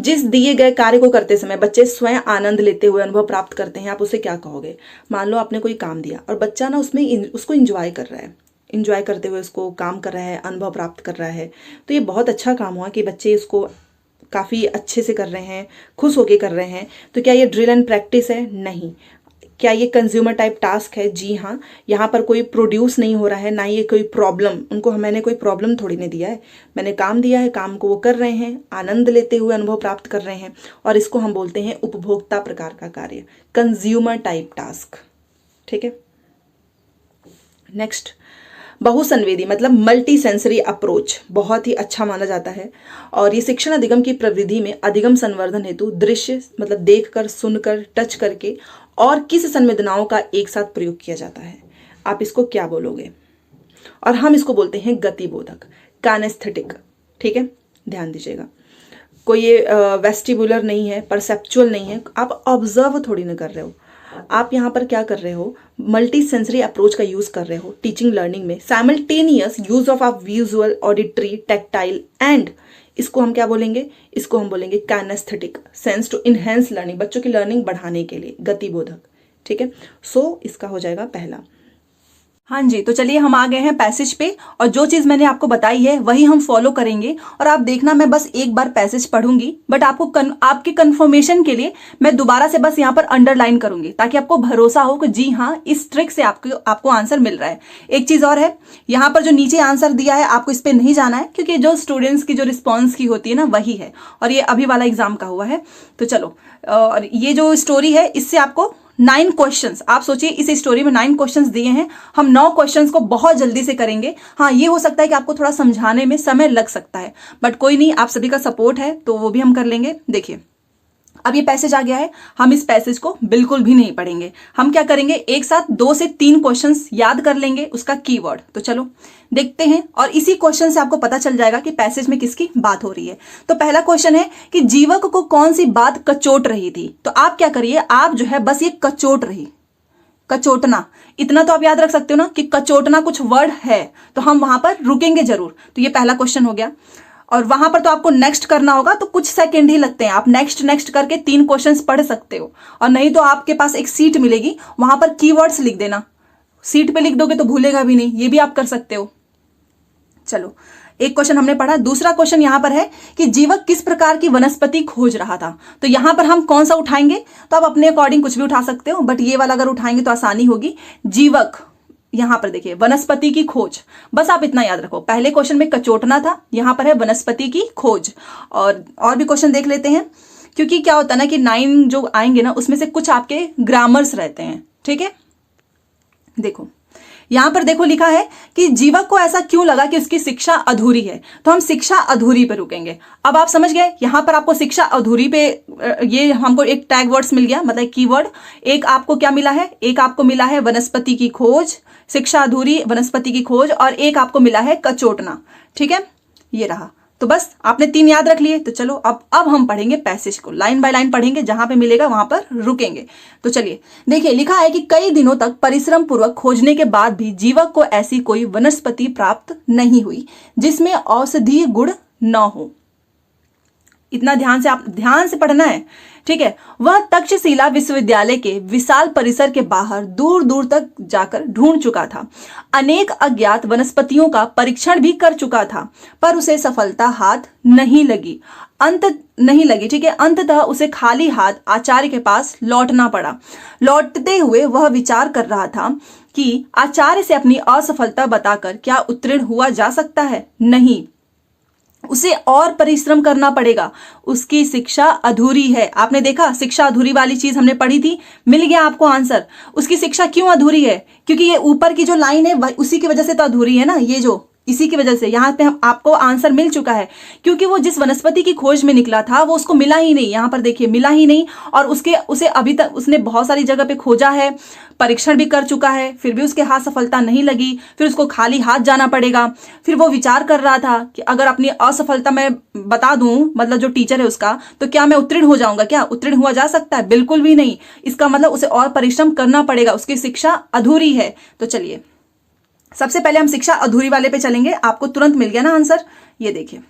जिस दिए गए कार्य को करते समय बच्चे स्वयं आनंद लेते हुए अनुभव प्राप्त करते हैं, आप उसे क्या कहोगे? मान लो आपने कोई काम दिया और बच्चा ना उसमें उसको इंजॉय कर रहा है, इंजॉय करते हुए उसको काम कर रहा है, अनुभव प्राप्त कर रहा है। तो ये बहुत अच्छा काम हुआ कि बच्चे इसको काफ़ी अच्छे से कर रहे हैं, खुश होके कर रहे हैं। तो क्या ये ड्रिल एंड प्रैक्टिस है? नहीं। क्या ये कंज्यूमर टाइप टास्क है? जी हाँ। यहाँ पर कोई प्रोड्यूस नहीं हो रहा है, ना ये कोई प्रॉब्लम, उनको मैंने कोई प्रॉब्लम थोड़ी नहीं दिया है, मैंने काम दिया है, काम को वो कर रहे हैं, आनंद लेते हुए अनुभव प्राप्त कर रहे हैं। और इसको हम बोलते हैं उपभोक्ता प्रकार का कार्य, कंज्यूमर टाइप टास्क। ठीक है। नेक्स्ट, बहुसंवेदी मतलब मल्टी सेंसरी अप्रोच बहुत ही अच्छा माना जाता है। और ये शिक्षण अधिगम की प्रविधि में अधिगम संवर्धन हेतु दृश्य मतलब देखकर, सुनकर, टच करके और किस संवेदनाओं का एक साथ प्रयोग किया जाता है। आप इसको क्या बोलोगे? और हम इसको बोलते हैं गतिबोधक, कानेस्थेटिक। ठीक है, ध्यान दीजिएगा। कोई ये वेस्टिबुलर नहीं है, परसेप्चुअल नहीं है, आप ऑब्जर्व थोड़ी ना कर रहे हो। आप यहाँ पर क्या कर रहे हो? मल्टी सेंसरी अप्रोच का यूज कर रहे हो टीचिंग लर्निंग में। साइमल्टेनियस यूज ऑफ आप विजुअल, ऑडिटरी, टैक्टाइल एंड इसको हम क्या बोलेंगे? इसको हम बोलेंगे kinaesthetic sense to enhance learning, बच्चों की लर्निंग बढ़ाने के लिए, गतिबोधक। ठीक है, सो इसका हो जाएगा पहला। हाँ जी, तो चलिए हम आ गए हैं पैसेज पे, और जो चीज मैंने आपको बताई है वही हम फॉलो करेंगे। और आप देखना, मैं बस एक बार पैसेज पढ़ूंगी, बट आपके कंफर्मेशन के लिए मैं दोबारा से बस यहाँ पर अंडरलाइन करूंगी, ताकि आपको भरोसा हो कि जी हाँ, इस ट्रिक से आपको आंसर मिल रहा है। एक चीज और है, यहाँ पर जो नीचे आंसर दिया है आपको इस पे नहीं जाना है, क्योंकि जो स्टूडेंट्स की जो रिस्पॉन्स की होती है ना, वही है, और ये अभी वाला एग्जाम का हुआ है। तो चलो, और ये जो स्टोरी है इससे आपको 9 क्वेश्चंस, आप सोचिए इस स्टोरी में 9 क्वेश्चंस दिए हैं, हम 9 क्वेश्चंस को बहुत जल्दी से करेंगे। हाँ, ये हो सकता है कि आपको थोड़ा समझाने में समय लग सकता है, बट कोई नहीं, आप सभी का सपोर्ट है तो वो भी हम कर लेंगे। देखिए, अब ये पैसेज आ गया है, हम इस पैसेज को बिल्कुल भी नहीं पढ़ेंगे। हम क्या करेंगे, एक साथ 2 से 3 क्वेश्चंस याद कर लेंगे, उसका कीवर्ड। तो चलो देखते हैं, और इसी क्वेश्चन से आपको पता चल जाएगा कि पैसेज में किसकी बात हो रही है। तो पहला क्वेश्चन है कि जीवक को कौन सी बात कचोट रही थी। तो आप क्या करिए, आप जो है बस ये कचोट रही, कचोटना, इतना तो आप याद रख सकते हो ना कि कचोटना कुछ वर्ड है, तो हम वहां पर रुकेंगे जरूर। तो ये पहला क्वेश्चन हो गया, और वहां पर तो आपको नेक्स्ट करना होगा, तो कुछ सेकंड ही लगते हैं, आप नेक्स्ट नेक्स्ट करके 3 क्वेश्चंस पढ़ सकते हो। और नहीं तो आपके पास एक सीट मिलेगी, वहां पर कीवर्ड्स लिख देना, सीट पे लिख दोगे तो भूलेगा भी नहीं, ये भी आप कर सकते हो। चलो, एक क्वेश्चन हमने पढ़ा। दूसरा क्वेश्चन यहां पर है कि जीवक किस प्रकार की वनस्पति खोज रहा था। तो यहां पर हम कौन सा उठाएंगे, तो आप अपने अकॉर्डिंग कुछ भी उठा सकते हो, बट ये वाला अगर उठाएंगे तो आसानी होगी। जीवक, यहां पर देखिए वनस्पति की खोज, बस आप इतना याद रखो। पहले क्वेश्चन में कचोटना था, यहां पर है वनस्पति की खोज। और भी क्वेश्चन देख लेते हैं, क्योंकि क्या होता है ना कि 9 जो आएंगे ना, उसमें से कुछ आपके ग्रामर्स रहते हैं। ठीक है, देखो यहां पर देखो लिखा है कि जीवक को ऐसा क्यों लगा कि उसकी शिक्षा अधूरी है। तो हम शिक्षा अधूरी पे रुकेंगे। अब आप समझ गए, यहां पर आपको शिक्षा अधूरी पे, ये हमको एक टैग वर्ड्स मिल गया, मतलब कीवर्ड। एक आपको क्या मिला है, एक आपको मिला है वनस्पति की खोज, शिक्षा अधूरी, वनस्पति की खोज, और एक आपको मिला है कचोटना। ठीक है, ये रहा। तो बस आपने 3 याद रख लिए। तो चलो अब हम पढ़ेंगे पैसेज को, लाइन बाय लाइन पढ़ेंगे, जहां पे मिलेगा वहां पर रुकेंगे। तो चलिए देखिए, लिखा है कि कई दिनों तक परिश्रम पूर्वक खोजने के बाद भी जीवक को ऐसी कोई वनस्पति प्राप्त नहीं हुई जिसमें औषधीय गुण न हो। इतना ध्यान से पढ़ना है। ठीक है, वह तक्षशिला विश्वविद्यालय के विशाल परिसर के बाहर दूर दूर तक जाकर ढूंढ चुका था, अनेक अज्ञात वनस्पतियों का परीक्षण भी कर चुका था, पर उसे सफलता हाथ नहीं लगी। ठीक है, अंततः उसे खाली हाथ आचार्य के पास लौटना पड़ा। लौटते हुए वह विचार कर रहा था कि आचार्य से अपनी असफलता बताकर क्या उत्तीर्ण हुआ जा सकता है। नहीं, उसे और परिश्रम करना पड़ेगा, उसकी शिक्षा अधूरी है। आपने देखा, शिक्षा अधूरी वाली चीज हमने पढ़ी थी, मिल गया आपको आंसर। उसकी शिक्षा क्यों अधूरी है, क्योंकि ये ऊपर की जो लाइन है उसी की वजह से तो अधूरी है ना, ये जो इसी की वजह से यहाँ पे आपको आंसर मिल चुका है, क्योंकि वो जिस वनस्पति की खोज में निकला था वो उसको मिला ही नहीं। यहाँ पर देखिए, मिला ही नहीं, और उसे अभी तक उसने बहुत सारी जगह पे खोजा है, परीक्षण भी कर चुका है, फिर भी उसके हाथ सफलता नहीं लगी। फिर उसको खाली हाथ जाना पड़ेगा। फिर वो विचार कर रहा था कि अगर अपनी असफलता मैं बता दूं, मतलब जो टीचर है उसका, तो क्या मैं उत्तीर्ण हो जाऊंगा, क्या उत्तीर्ण हुआ जा सकता है? बिल्कुल भी नहीं। इसका मतलब उसे और परिश्रम करना पड़ेगा, उसकी शिक्षा अधूरी है। तो चलिए सबसे पहले हम शिक्षा अधूरी वाले पे चलेंगे। आपको तुरंत मिल गया ना आंसर, ये देखिए।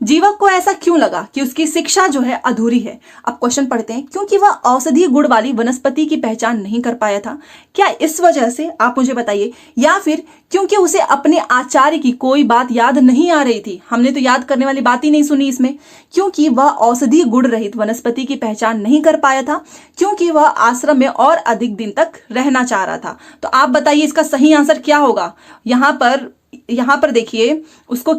जीवक को ऐसा क्यों लगा कि उसकी शिक्षा जो है अधूरी है? अब क्वेश्चन पढ़ते हैं। क्योंकि वह औषधीय गुण वाली वनस्पति की पहचान नहीं कर पाया था। क्या इस वजह से? आप मुझे बताइए। या फिर क्योंकि उसे अपने आचार्य की कोई बात याद नहीं आ रही थी? हमने तो याद करने वाली बात ही नहीं सुनी इसमें। क्योंकि वह औषधीय गुण रहित वनस्पति की पहचान नहीं कर पाया था। क्योंकि वह आश्रम में और अधिक दिन तक रहना चाह रहा था। तो आप बताइए इसका सही आंसर क्या होगा? यहां पर देखिए, उसको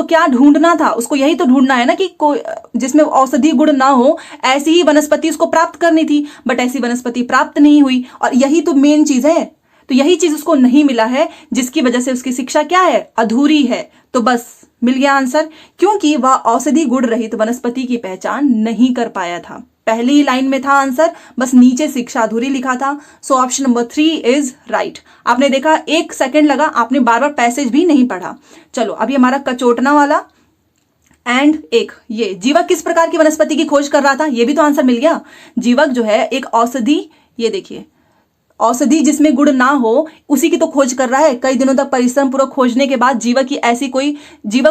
क्या ढूंढना था? उसको यही तो ढूंढना है ना कि कोई जिसमें औषधीय गुण ना हो, ऐसी ही वनस्पति उसको प्राप्त करनी थी। बट ऐसी वनस्पति प्राप्त नहीं हुई, और यही तो मेन चीज है। तो यही चीज उसको नहीं मिला है, जिसकी वजह से उसकी शिक्षा क्या है? अधूरी है। तो बस मिल गया आंसर, क्योंकि वह औषधि गुण रहित वनस्पति की पहचान नहीं कर पाया था। पहली ही लाइन में था आंसर, बस नीचे शिक्षा अधूरी लिखा था। So option number 3 is right. आपने देखा 1 सेकंड लगा, आपने बार बार पैसेज भी नहीं पढ़ा। चलो अभी हमारा कचोटना वाला एंड एक ये जीवक किस प्रकार की वनस्पति की खोज कर रहा था, ये भी तो आंसर मिल गया। जीवक जो है एक औषधि, ये देखिए औषधि जिसमें गुण ना हो, उसी की तो खोज कर रहा है। कई दिनों तक परिश्रम पूर्वक खोजने के बाद जीवक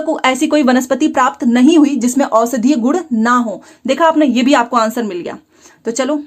को ऐसी कोई वनस्पति प्राप्त नहीं हुई जिसमें औषधीय गुण ना हो। देखा आपने, ये भी आपको आंसर मिल गया। तो चलो,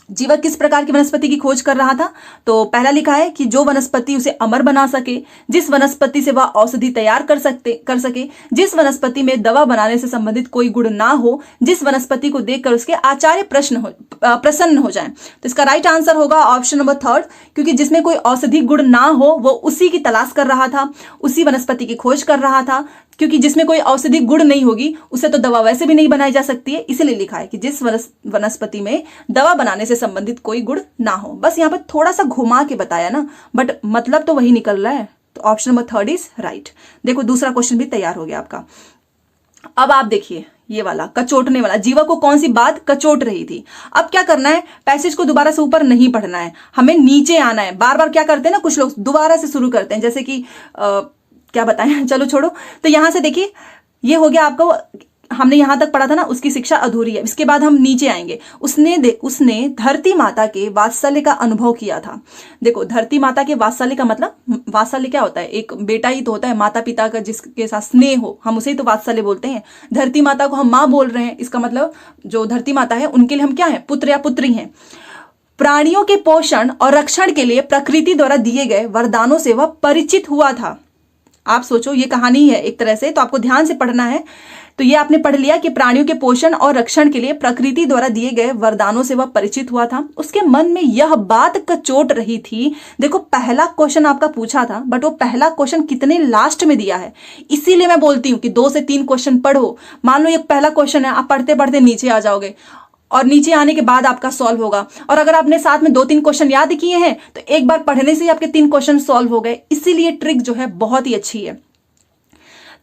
जीवक किस प्रकार की वनस्पति की खोज कर रहा था? तो पहला लिखा है कि जो वनस्पति उसे अमर बना सके, जिस वनस्पति से वह औषधि तैयार कर सके, जिस वनस्पति में दवा बनाने से संबंधित कोई गुण ना हो, जिस वनस्पति को देखकर उसके आचार्य प्रसन्न हो जाए। तो इसका राइट आंसर होगा ऑप्शन नंबर 3, क्योंकि जिसमें कोई औषधि गुण ना हो वो उसी की तलाश कर रहा था, उसी वनस्पति की खोज कर रहा था। क्योंकि जिसमें कोई औषधि गुण नहीं होगी उसे तो दवा वैसे भी नहीं बनाई जा सकती है, इसलिए लिखा है कि जिस वनस्पति में दवा बनाने से संबंधित कोई गुण ना हो। बस यहाँ पर थोड़ा सा घुमा के बताया ना, बट मतलब तो वही निकल रहा है। तो ऑप्शन नंबर 3 इज राइट। देखो दूसरा क्वेश्चन भी तैयार हो गया आपका। अब आप देखिए ये वाला कचोटने वाला, जीवा को कौन सी बात कचोट रही थी। अब क्या करना है, पैसेज को दोबारा से ऊपर नहीं पढ़ना है, हमें नीचे आना है। बार बार क्या करते हैं ना, कुछ लोग दोबारा से शुरू करते हैं, जैसे कि क्या बताएं, चलो छोड़ो। तो यहां से देखिए, ये हो गया आपको, हमने यहां तक पढ़ा था ना, उसकी शिक्षा अधूरी है। इसके बाद हम नीचे आएंगे। उसने धरती माता के वात्सल्य का अनुभव किया था। देखो धरती माता के वात्सल्य का मतलब, वात्सल्य क्या होता है? एक बेटा ही तो होता है माता पिता का जिसके साथ स्नेह हो, हम उसे ही तो वात्सल्य बोलते हैं। धरती माता को हम माँ बोल रहे हैं, इसका मतलब जो धरती माता है उनके लिए हम क्या है? पुत्र या पुत्री हैं। प्राणियों के पोषण और रक्षण के लिए प्रकृति द्वारा दिए गए वरदानों से वह परिचित हुआ था। आप सोचो, ये कहानी है एक तरह से, तो आपको ध्यान से पढ़ना है। तो ये आपने पढ़ लिया कि प्राणियों के पोषण और रक्षण के लिए प्रकृति द्वारा दिए गए वरदानों से वह परिचित हुआ था। उसके मन में यह बात कचोट रही थी। देखो पहला क्वेश्चन आपका पूछा था, बट वो पहला क्वेश्चन कितने लास्ट में दिया है, इसीलिए मैं बोलती हूँ कि 2 से 3 क्वेश्चन पढ़ो। मान लो ये पहला क्वेश्चन है, आप पढ़ते पढ़ते नीचे आ जाओगे और नीचे आने के बाद आपका सॉल्व होगा। और अगर आपने साथ में 2-3 क्वेश्चन याद किए हैं तो एक बार पढ़ने से ही आपके 3 क्वेश्चन सॉल्व हो गए। इसीलिए ट्रिक जो है बहुत ही अच्छी है।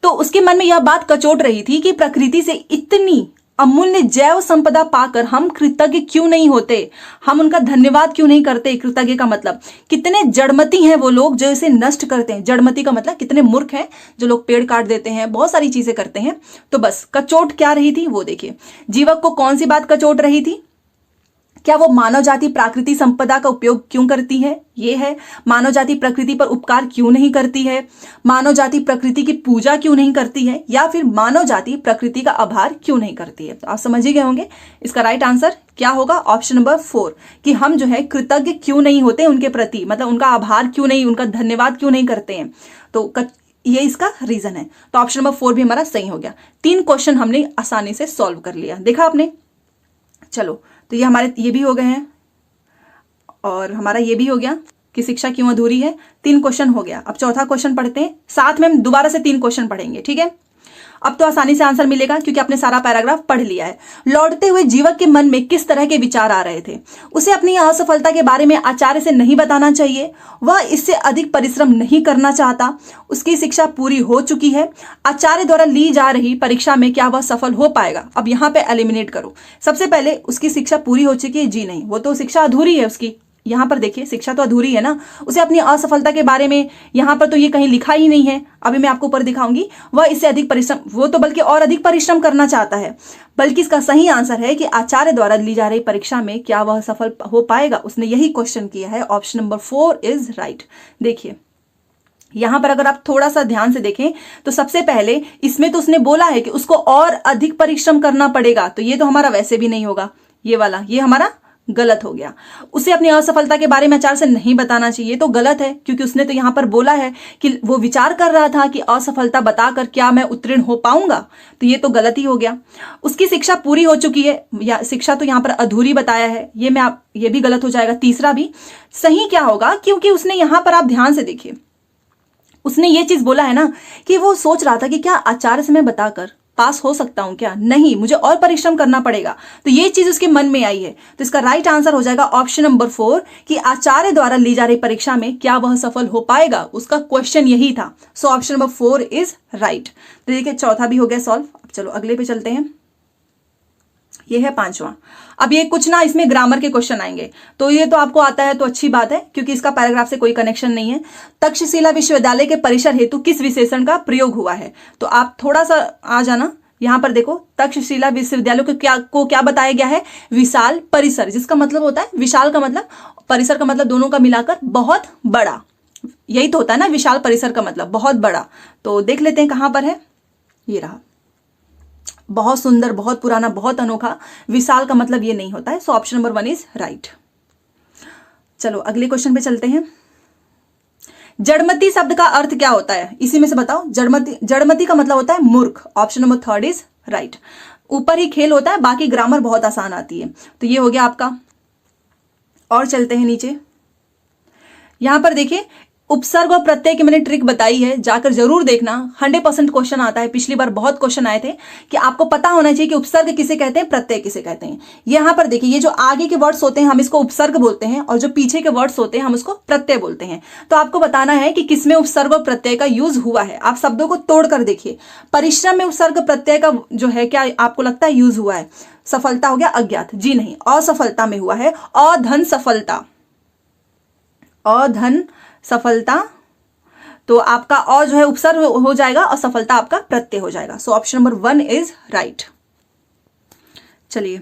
तो उसके मन में यह बात कचोट रही थी कि प्रकृति से इतनी अमूल्य जैव संपदा पाकर हम कृतज्ञ क्यों नहीं होते, हम उनका धन्यवाद क्यों नहीं करते। कृतज्ञ का मतलब कितने जड़मती हैं वो लोग जो इसे नष्ट करते हैं। जड़मती का मतलब कितने मूर्ख हैं जो लोग पेड़ काट देते हैं, बहुत सारी चीजें करते हैं। तो बस कचोट क्या रही थी वो देखिए। जीवक को कौन सी बात कचोट रही थी? क्या वो मानव जाति प्राकृतिक संपदा का उपयोग क्यों करती है, ये है। मानव जाति प्रकृति पर उपकार क्यों नहीं करती है, मानव जाति प्रकृति की पूजा क्यों नहीं करती है, या फिर मानव जाति प्रकृति का आभार क्यों नहीं करती है। तो आप समझ ही गए होंगे इसका राइट आंसर क्या होगा, ऑप्शन नंबर 4, कि हम जो है कृतज्ञ क्यों नहीं होते उनके प्रति, मतलब उनका आभार क्यों नहीं, उनका धन्यवाद क्यों नहीं करते हैं। तो ये इसका रीजन है। तो ऑप्शन नंबर 4 भी हमारा सही हो गया। 3 क्वेश्चन हमने आसानी से सॉल्व कर लिया, देखा आपने। चलो तो ये हमारे ये भी हो गए हैं, और हमारा ये भी हो गया कि शिक्षा क्यों अधूरी है। 3 क्वेश्चन हो गया। अब चौथा क्वेश्चन पढ़ते हैं, साथ में हम दोबारा से 3 क्वेश्चन पढ़ेंगे, ठीक है। अब तो आसानी से आंसर मिलेगा क्योंकि आपने सारा पैराग्राफ पढ़ लिया है। लौटते हुए जीवक के मन में किस तरह के विचार आ रहे थे? उसे अपनी असफलता के बारे में आचार्य से नहीं बताना चाहिए, वह इससे अधिक परिश्रम नहीं करना चाहता, उसकी शिक्षा पूरी हो चुकी है, आचार्य द्वारा ली जा रही परीक्षा में क्या वह सफल हो पाएगा। अब यहाँ पे एलिमिनेट करो। सबसे पहले उसकी शिक्षा पूरी हो चुकी है, जी नहीं, वो तो शिक्षा अधूरी है उसकी। यहाँ पर देखिए शिक्षा तो अधूरी है ना, उसे अपनी असफलता के बारे में यहाँ पर तो ये कहीं लिखा ही नहीं है। अभी मैं आपको ऊपर दिखाऊंगी, वह इससे अधिक परिश्रम, वो तो बल्कि और अधिक परिश्रम करना चाहता है। बल्कि इसका सही आंसर है कि आचार्य द्वारा ली जा रही परीक्षा में क्या वह सफल हो पाएगा, उसने यही क्वेश्चन किया है। Option number 4 is right. देखिए यहां पर अगर आप थोड़ा सा ध्यान से देखें तो सबसे पहले इसमें तो उसने बोला है कि उसको और अधिक परिश्रम करना पड़ेगा, तो ये तो हमारा वैसे भी नहीं होगा, ये वाला ये हमारा गलत हो गया। उसे अपनी असफलता के बारे में आचार्य से नहीं बताना चाहिए, तो गलत है, क्योंकि उसने तो यहां पर बोला है कि वो विचार कर रहा था कि असफलता बताकर क्या मैं उत्तीर्ण हो पाऊंगा, तो ये तो गलत ही हो गया। उसकी शिक्षा पूरी हो चुकी है, या शिक्षा तो यहां पर अधूरी बताया है, ये भी गलत हो जाएगा। तीसरा भी सही क्या होगा, क्योंकि उसने यहां पर आप ध्यान से देखिए, उसने ये चीज बोला है ना कि वो सोच रहा था कि क्या आचार्य से मैं बताकर पास हो सकता हूं क्या, नहीं, मुझे और परिश्रम करना पड़ेगा, तो ये चीज उसके मन में आई है। तो इसका राइट आंसर हो जाएगा ऑप्शन नंबर 4 कि आचार्य द्वारा ली जा रही परीक्षा में क्या वह सफल हो पाएगा, उसका क्वेश्चन यही था। So option number 4 is right. तो देखिए चौथा भी हो गया सॉल्व। अब चलो अगले पे चलते हैं, ये है 5वां। अब ये कुछ ना इसमें ग्रामर के क्वेश्चन आएंगे, तो ये तो आपको आता है तो अच्छी बात है, क्योंकि इसका पैराग्राफ से कोई कनेक्शन नहीं है। तक्षशिला विश्वविद्यालय के परिसर हेतु किस विशेषण का प्रयोग हुआ है, तो आप थोड़ा सा आ जाना, यहां पर देखो तक्षशिला विश्वविद्यालय को क्या बताया गया है, विशाल परिसर, जिसका मतलब होता है विशाल का मतलब, परिसर का मतलब दोनों का मिलाकर बहुत बड़ा, यही तो होता है ना विशाल परिसर का मतलब बहुत बड़ा। तो देख लेते हैं कहां पर है, ये रहा, बहुत सुंदर, बहुत पुराना, बहुत अनोखा। विशाल का मतलब ये नहीं होता है। So option number 1 is right. चलो अगले क्वेश्चन पे चलते हैं। जड़मती शब्द का अर्थ क्या होता है, इसी में से बताओ। जड़मती का मतलब होता है मूर्ख। Option number 3 is right. ऊपर ही खेल होता है, बाकी ग्रामर बहुत आसान आती है, तो ये हो गया आपका। और चलते हैं नीचे, यहां पर देखिए उपसर्ग और प्रत्यय की मैंने ट्रिक बताई है, जाकर जरूर देखना। 100% क्वेश्चन आता है, पिछली बार बहुत क्वेश्चन आए थे कि आपको पता होना चाहिए कि उपसर्ग किसे कहते हैं, प्रत्यय किसे कहते हैं। यहां पर देखिए ये जो आगे के वर्ड्स होते हैं हम इसको उपसर्ग बोलते हैं, और जो पीछे के वर्ड्स होते हैं हम उसको प्रत्यय बोलते हैं। तो आपको बताना है कि किसमें उपसर्ग और प्रत्यय का यूज हुआ है। आप शब्दों को तोड़कर देखिए, परिश्रम में उपसर्ग प्रत्यय का जो है क्या आपको लगता है यूज हुआ है। सफलता हो गया अज्ञात, जी नहीं, असफलता में हुआ है। अधन सफलता, अधन सफलता, तो आपका और जो है उपसर्ग हो जाएगा और सफलता आपका प्रत्यय हो जाएगा। So option number 1 is right. चलिए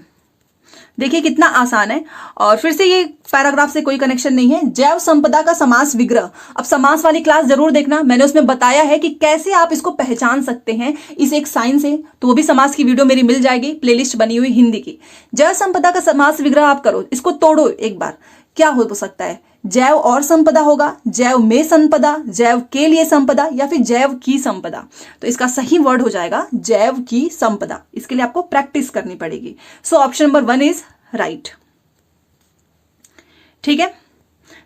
देखिए कितना आसान है, और फिर से ये पैराग्राफ से कोई कनेक्शन नहीं है। जैव संपदा का समास विग्रह, अब समास वाली क्लास जरूर देखना, मैंने उसमें बताया है कि कैसे आप इसको पहचान सकते हैं, इस एक साइन से, तो वो भी समास की वीडियो मेरी मिल जाएगी, प्लेलिस्ट बनी हुई हिंदी की। जैव संपदा का समास विग्रह आप करो, इसको तोड़ो एक बार, क्या हो सकता है, जैव और संपदा होगा, जैव में संपदा, जैव के लिए संपदा, या फिर जैव की संपदा। तो इसका सही वर्ड हो जाएगा जैव की संपदा। इसके लिए आपको प्रैक्टिस करनी पड़ेगी। So option number 1 is right. ठीक है,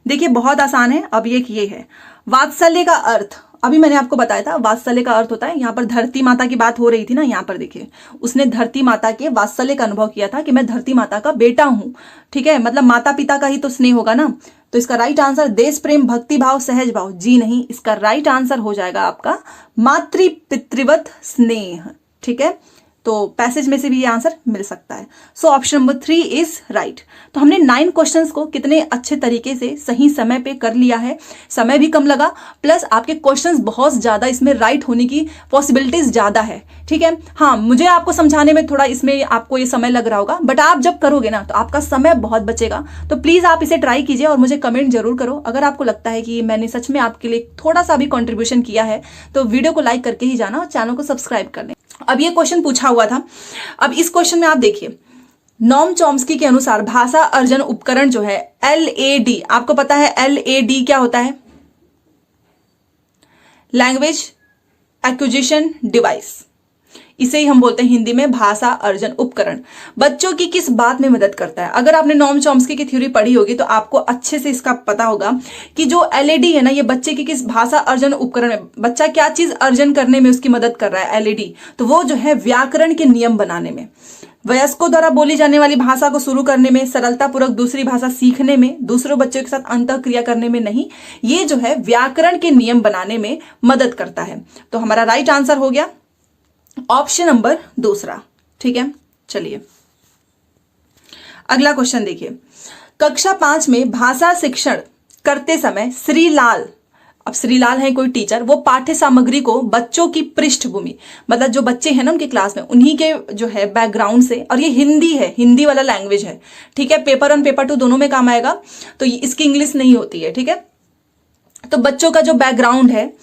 देखिए बहुत आसान है। अब ये है वात्सल्य का अर्थ। अभी मैंने आपको बताया था वात्सल्य का अर्थ होता है, यहां पर धरती माता की बात हो रही थी ना, यहां पर देखिए उसने धरती माता के वात्सल्य का अनुभव किया था कि मैं धरती माता का बेटा हूं। ठीक है, मतलब माता पिता का ही तो स्नेह होगा ना। तो इसका राइट आंसर देश प्रेम, भक्ति भाव, सहज भाव, जी नहीं, इसका राइट आंसर हो जाएगा आपका मातृ पितृवत स्नेह। ठीक है, तो पैसेज में से भी ये आंसर मिल सकता है। So option number 3 is right. तो हमने 9 क्वेश्चंस को कितने अच्छे तरीके से सही समय पे कर लिया है, समय भी कम लगा, प्लस आपके क्वेश्चंस बहुत ज्यादा इसमें राइट होने की पॉसिबिलिटीज ज्यादा है। ठीक है, हाँ मुझे आपको समझाने में थोड़ा इसमें आपको ये समय लग रहा होगा, बट आप जब करोगे ना तो आपका समय बहुत बचेगा। तो प्लीज आप इसे ट्राई कीजिए और मुझे कमेंट जरूर करो। अगर आपको लगता है कि मैंने सच में आपके लिए थोड़ा सा भी कॉन्ट्रीब्यूशन किया है तो वीडियो को लाइक करके ही जाना और चैनल को सब्सक्राइब कर लें। अब ये क्वेश्चन पूछा हुआ था, अब इस क्वेश्चन में आप देखिए नोम चॉम्स्की के अनुसार भाषा अर्जन उपकरण जो है LAD, आपको पता है LAD क्या होता है, लैंग्वेज एक्विजिशन डिवाइस, इसे ही हम बोलते हैं हिंदी में भाषा अर्जन उपकरण। बच्चों की किस बात में मदद करता है। अगर आपने नोम चॉम्स्की की थ्योरी पढ़ी होगी तो आपको अच्छे से इसका पता होगा कि जो LAD है ना, ये बच्चे की किस भाषा अर्जन उपकरण में, बच्चा क्या चीज अर्जन करने में उसकी मदद कर रहा है LAD, तो वो जो है व्याकरण के नियम बनाने में, वयस्कों द्वारा बोली जाने वाली भाषा को शुरू करने में, सरलता पूर्वक दूसरी भाषा सीखने में, दूसरों बच्चों के साथ अंतःक्रिया करने में नहीं, ये जो है व्याकरण के नियम बनाने में मदद करता है। तो हमारा राइट आंसर हो गया ऑप्शन नंबर 2। ठीक है, चलिए अगला क्वेश्चन देखिए। कक्षा 5 में भाषा शिक्षण करते समय श्रीलाल, अब श्रीलाल है कोई टीचर, वो पाठ्य सामग्री को बच्चों की पृष्ठभूमि, मतलब जो बच्चे हैं ना उनके क्लास में, उन्हीं के जो है बैकग्राउंड से, और ये हिंदी है, हिंदी वाला लैंग्वेज है। ठीक है, पेपर 1 पेपर 2 दोनों में काम आएगा, तो इसकी इंग्लिश नहीं होती है। ठीक है, तो बच्चों का जो बैकग्राउंड है,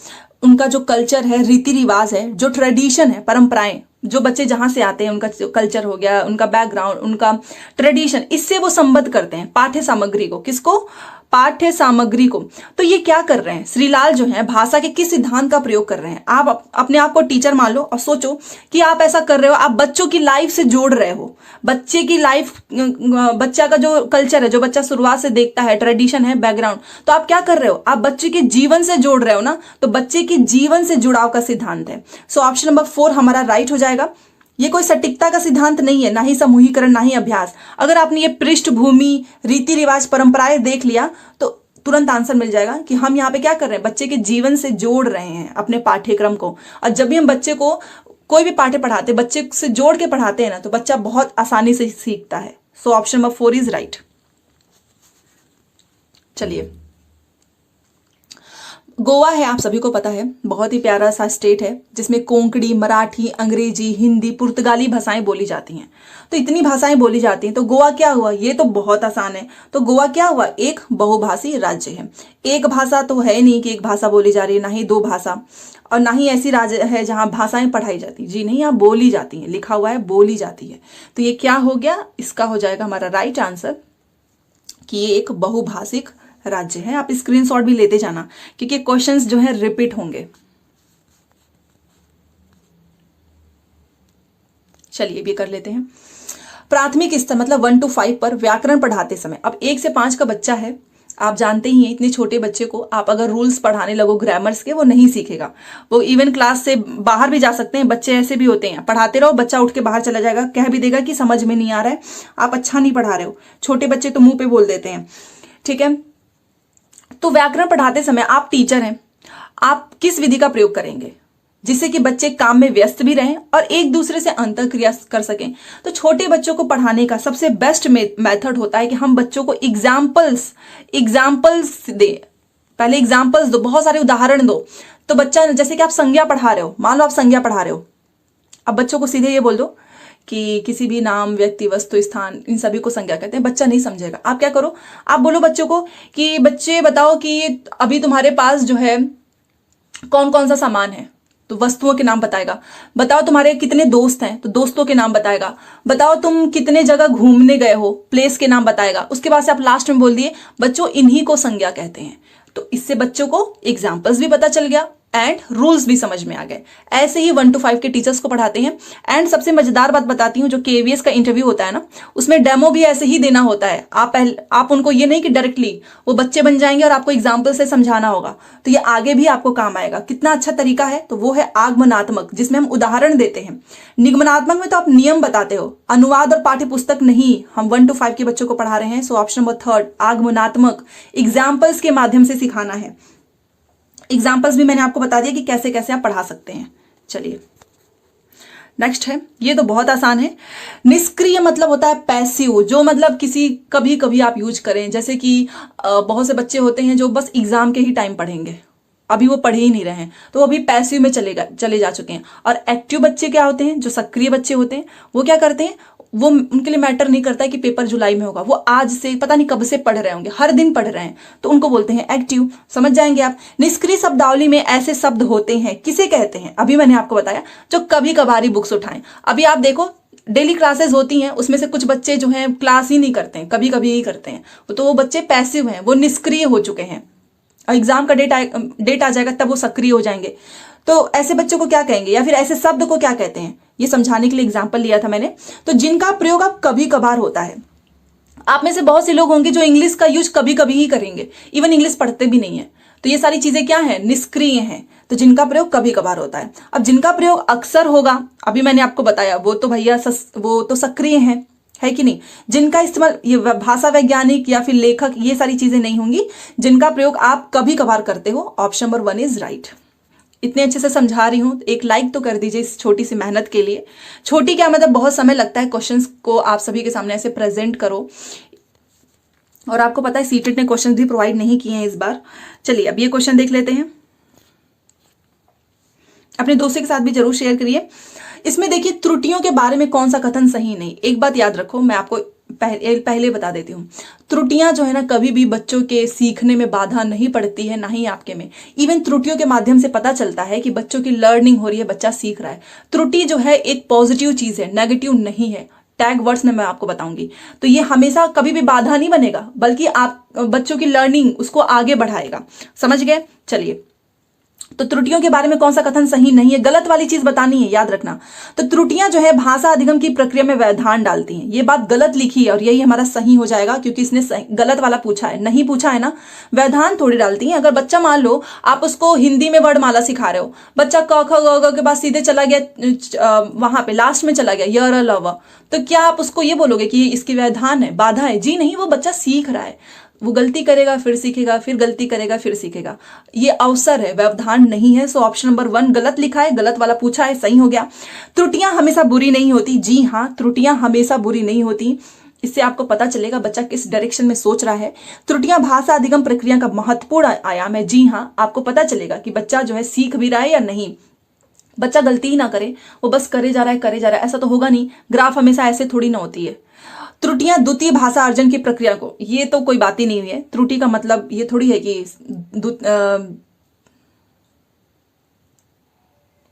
उनका जो कल्चर है, रीति रिवाज है, जो ट्रेडिशन है, परंपराएं, जो बच्चे जहां से आते हैं उनका जो कल्चर हो गया, उनका बैकग्राउंड, उनका ट्रेडिशन, इससे वो संबद्ध करते हैं पाठ्य सामग्री को। किसको? पाठ्य सामग्री को। तो ये क्या कर रहे हैं श्रीलाल जो है, भाषा के किस सिद्धांत का प्रयोग कर रहे हैं? आप अपने आप को टीचर मान लो और सोचो कि आप ऐसा कर रहे हो, आप बच्चों की लाइफ से जोड़ रहे हो। बच्चे की लाइफ, बच्चा का जो कल्चर है, जो बच्चा शुरुआत से देखता है, ट्रेडिशन है, बैकग्राउंड, तो आप क्या कर रहे हो? आप बच्चे के जीवन से जोड़ रहे हो ना, तो बच्चे के जीवन से जुड़ाव का सिद्धांत है। सो ऑप्शन नंबर 4 हमारा राइट हो जाएगा। ये कोई सटीकता का सिद्धांत नहीं है, ना ही समूहीकरण, ना ही अभ्यास। अगर आपने ये पृष्ठभूमि, रीति रिवाज, परंपराएं देख लिया तो तुरंत आंसर मिल जाएगा कि हम यहाँ पे क्या कर रहे हैं, बच्चे के जीवन से जोड़ रहे हैं अपने पाठ्यक्रम को। और जब भी हम बच्चे को कोई भी पाठ्य पढ़ाते, बच्चे से जोड़ के पढ़ाते हैं ना, तो बच्चा बहुत आसानी से सीखता है। So option number 4 is right. चलिए, गोवा है, आप सभी को पता है, बहुत ही प्यारा सा स्टेट है जिसमें कोंकणी, मराठी, अंग्रेजी, हिंदी, पुर्तगाली भाषाएं बोली जाती हैं। तो इतनी भाषाएं बोली जाती हैं, तो गोवा क्या हुआ? ये तो बहुत आसान है। तो गोवा क्या हुआ? एक बहुभाषी राज्य है। एक भाषा तो है नहीं कि एक भाषा बोली जा रही है, ना ही दो भाषा, और ना ही ऐसी राज्य है जहां भाषाएं पढ़ाई जाती। जी नहीं, यहाँ बोली जाती है, लिखा हुआ है बोली जाती है। तो ये क्या हो गया? इसका हो जाएगा हमारा राइट आंसर कि ये एक बहुभाषिक राज्य है। आप स्क्रीनशॉट भी लेते जाना क्योंकि क्वेश्चंस जो है रिपीट होंगे। चलिए भी कर लेते हैं। प्राथमिक स्तर मतलब 1 to 5 पर व्याकरण पढ़ाते समय, अब 1 से 5 का बच्चा है, आप जानते ही हैं इतने छोटे बच्चे को आप अगर रूल्स पढ़ाने लगो ग्रामर्स के, वो नहीं सीखेगा। वो इवन क्लास से बाहर भी जा सकते हैं, बच्चे ऐसे भी होते हैं, पढ़ाते रहो बच्चा उठ के बाहर चला जाएगा, कह भी देगा कि समझ में नहीं आ रहा है, आप अच्छा नहीं पढ़ा रहे हो। छोटे बच्चे तो मुंह पे बोल देते हैं, ठीक है। तो व्याकरण पढ़ाते समय आप टीचर हैं, आप किस विधि का प्रयोग करेंगे जिससे कि बच्चे काम में व्यस्त भी रहें और एक दूसरे से अंतःक्रिया कर सकें? तो छोटे बच्चों को पढ़ाने का सबसे बेस्ट मेथड होता है कि हम बच्चों को एग्जाम्पल्स दे। पहले एग्जाम्पल्स दो, बहुत सारे उदाहरण दो। तो बच्चा, जैसे कि आप संज्ञा पढ़ा रहे हो, मान लो आप संज्ञा पढ़ा रहे हो, अब बच्चों को सीधे ये बोल दो कि किसी भी नाम, व्यक्ति, वस्तु, स्थान, इन सभी को संज्ञा कहते हैं। बच्चा नहीं समझेगा। आप क्या करो, आप बोलो बच्चों को कि बच्चे बताओ कि अभी तुम्हारे पास जो है कौन कौन सा सामान है, तो वस्तुओं के नाम बताएगा। बताओ तुम्हारे कितने दोस्त हैं, तो दोस्तों के नाम बताएगा। बताओ तुम कितने जगह घूमने गए हो, प्लेस के नाम बताएगा। उसके बाद से आप लास्ट में बोल दिए बच्चों इन्हीं को संज्ञा कहते हैं। तो इससे बच्चों को एग्जाम्पल्स भी पता चल गया एंड रूल्स भी समझ में आ गए। ऐसे ही 1 to 5 के टीचर्स को पढ़ाते हैं। एंड सबसे मजेदार बात बताती हूँ, जो KVS का इंटरव्यू होता है ना, उसमें डेमो भी ऐसे ही देना होता है। आप उनको ये नहीं कि डायरेक्टली वो बच्चे बन जाएंगे और आपको एग्जाम्पल से समझाना होगा, तो ये आगे भी आपको काम आएगा। कितना अच्छा तरीका है, तो वो है आगमनात्मक, जिसमें हम उदाहरण देते हैं। निगमनात्मक में तो आप नियम बताते हो, अनुवाद और पाठ्य पुस्तक नहीं। हम 1 to 5 के बच्चों को पढ़ा रहे हैं। सो ऑप्शन नंबर 3 आगमनात्मक, एग्जाम्पल्स के माध्यम से सिखाना है। एग्जाम्पल्स भी मैंने आपको बता दिया कि कैसे कैसे आप पढ़ा सकते हैं। चलिए नेक्स्ट है, ये तो बहुत आसान है। निष्क्रिय मतलब होता है पैसिव, जो मतलब किसी कभी कभी आप यूज करें। जैसे कि बहुत से बच्चे होते हैं जो बस एग्जाम के ही टाइम पढ़ेंगे, अभी वो पढ़ ही नहीं रहे हैं, तो वो अभी पैसिव में चले जा चुके हैं। और एक्टिव बच्चे क्या होते हैं, जो सक्रिय बच्चे होते हैं, वो क्या करते हैं, वो उनके लिए मैटर नहीं करता है कि पेपर जुलाई में होगा, वो आज से पता नहीं कब से पढ़ रहे होंगे, हर दिन पढ़ रहे हैं, तो उनको बोलते हैं एक्टिव। समझ जाएंगे आप। निष्क्रिय शब्दावली में ऐसे शब्द होते हैं, किसे कहते हैं? अभी मैंने आपको बताया, जो कभी कभारी बुक्स उठाएं। अभी आप देखो डेली क्लासेस होती हैं, उसमें से कुछ बच्चे जो हैं क्लास ही नहीं करते हैं, कभी कभी ही करते हैं, तो वो बच्चे पैसिव हैं, वो निष्क्रिय हो चुके हैं। और एग्जाम का डेट आ जाएगा तब वो सक्रिय हो जाएंगे। तो ऐसे बच्चों को क्या कहेंगे, या फिर ऐसे शब्द को क्या कहते हैं? ये समझाने के लिए एग्जाम्पल लिया था मैंने। तो जिनका प्रयोग अब कभी कभार होता है। आप में से बहुत से लोग होंगे जो इंग्लिश का यूज कभी कभी ही करेंगे, इवन इंग्लिश पढ़ते भी नहीं है। तो ये सारी चीजें क्या है, निष्क्रिय हैं। तो जिनका प्रयोग कभी कभार होता है। अब जिनका प्रयोग अक्सर होगा, अभी मैंने आपको बताया, वो तो भैया वो तो सक्रिय है कि नहीं। जिनका इस्तेमाल ये भाषा वैज्ञानिक या फिर लेखक, ये सारी चीजें नहीं होंगी। जिनका प्रयोग आप कभी कभार करते हो, ऑप्शन नंबर 1 इज राइट। इतने अच्छे से समझा रही हूं, एक लाइक तो कर दीजिए इस छोटी सी मेहनत के लिए। छोटी क्या मतलब, बहुत समय लगता है क्वेश्चंस को आप सभी के सामने ऐसे प्रेजेंट करो। और आपको पता है सीटेट ने क्वेश्चन भी प्रोवाइड नहीं किए हैं इस बार। चलिए अब ये क्वेश्चन देख लेते हैं। अपने दोस्तों के साथ भी जरूर शेयर करिए। इसमें देखिए त्रुटियों के बारे में कौन सा कथन सही नहीं। एक बात याद रखो, मैं आपको पहले बता देती हूँ। त्रुटियां जो है ना कभी भी बच्चों के सीखने में बाधा नहीं पड़ती है, ना ही आपके में। इवन त्रुटियों के माध्यम से पता चलता है कि बच्चों की लर्निंग हो रही है, बच्चा सीख रहा है। त्रुटि जो है एक पॉजिटिव चीज है, नेगेटिव नहीं है। टैग वर्ड्स में मैं आपको बताऊंगी। तो ये हमेशा कभी भी बाधा नहीं बनेगा, बल्कि आप बच्चों की लर्निंग उसको आगे बढ़ाएगा। समझ गए? चलिए, तो त्रुटियों के बारे में कौन सा कथन सही नहीं है, गलत वाली चीज बतानी है, याद रखना। तो त्रुटियां जो है भाषा अधिगम की प्रक्रिया में व्यवधान डालती हैं। ये बात गलत लिखी है और यही हमारा सही हो जाएगा, क्योंकि इसने गलत वाला पूछा है, नहीं पूछा है ना। व्यवधान थोड़ी डालती हैं। अगर बच्चा मान लो आप उसको हिंदी में वर्णमाला सिखा रहे हो, बच्चा क ख ग घ के बाद सीधे चला गया वहां पे लास्ट में चला गया य र ल व, तो क्या आप उसको ये बोलोगे कि इसकी व्यवधान है, बाधा है? जी नहीं, वो बच्चा सीख रहा है। वो गलती करेगा फिर सीखेगा, फिर गलती करेगा फिर सीखेगा। ये अवसर है, व्यवधान नहीं है। सो ऑप्शन नंबर 1 गलत लिखा है, गलत वाला पूछा है, सही हो गया। त्रुटियां हमेशा बुरी नहीं होती। जी हाँ, त्रुटियां हमेशा बुरी नहीं होती। इससे आपको पता चलेगा बच्चा किस डायरेक्शन में सोच रहा है। त्रुटियां भाषा अधिगम प्रक्रिया का महत्वपूर्ण आयाम है। जी हाँ, आपको पता चलेगा कि बच्चा जो है सीख भी रहा है या नहीं। बच्चा गलती ही ना करे, वो बस करे जा रहा है करे जा रहा है, ऐसा तो होगा नहीं। ग्राफ हमेशा ऐसे थोड़ी ना होती है। त्रुटियां द्वितीय भाषा अर्जन की प्रक्रिया को, ये तो कोई बात ही नहीं है। त्रुटि का मतलब ये थोड़ी है कि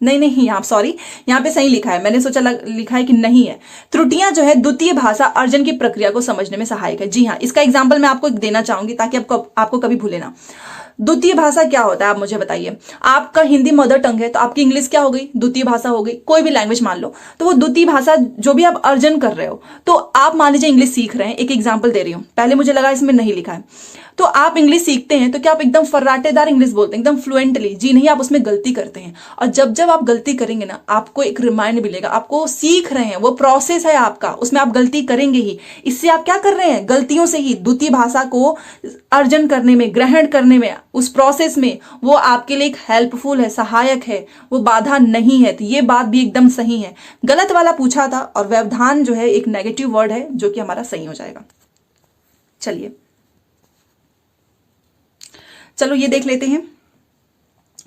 नहीं यहाँ सॉरी, यहाँ पे सही लिखा है, मैंने सोचा लिखा है कि नहीं है। त्रुटियां जो है द्वितीय भाषा अर्जन की प्रक्रिया को समझने में सहायक है। जी हाँ, इसका एग्जाम्पल मैं आपको देना चाहूंगी ताकि आपको कभी भूले ना। द्वितीय भाषा क्या होता है, आप मुझे बताइए। आपका हिंदी मदर टंग है तो आपकी इंग्लिश क्या हो गई, द्वितीय भाषा हो गई। कोई भी लैंग्वेज मान लो, तो वो द्वितीय भाषा जो भी आप अर्जन कर रहे हो, तो आप मान लीजिए इंग्लिश सीख रहे हैं। एक एग्जाम्पल दे रही हूँ, पहले मुझे लगा इसमें नहीं लिखा है। तो आप इंग्लिश सीखते हैं तो क्या आप एकदम फर्राटेदार इंग्लिश बोलते हैं, एकदम फ्लुएंटली? जी नहीं, आप उसमें गलती करते हैं। और जब जब आप गलती करेंगे ना, आपको एक रिमाइंड मिलेगा। आपको सीख रहे हैं, वो प्रोसेस है आपका, उसमें आप गलती करेंगे ही। इससे आप क्या कर रहे हैं, गलतियों से ही द्वितीय भाषा को अर्जन करने में, ग्रहण करने में, उस प्रोसेस में वो आपके लिए एक हेल्पफुल है, सहायक है, वो बाधा नहीं है। तो ये बात भी एकदम सही है। गलत वाला पूछा था, और व्यवधान जो है एक नेगेटिव वर्ड है, जो कि हमारा सही हो जाएगा। चलिए, चलो ये देख लेते हैं।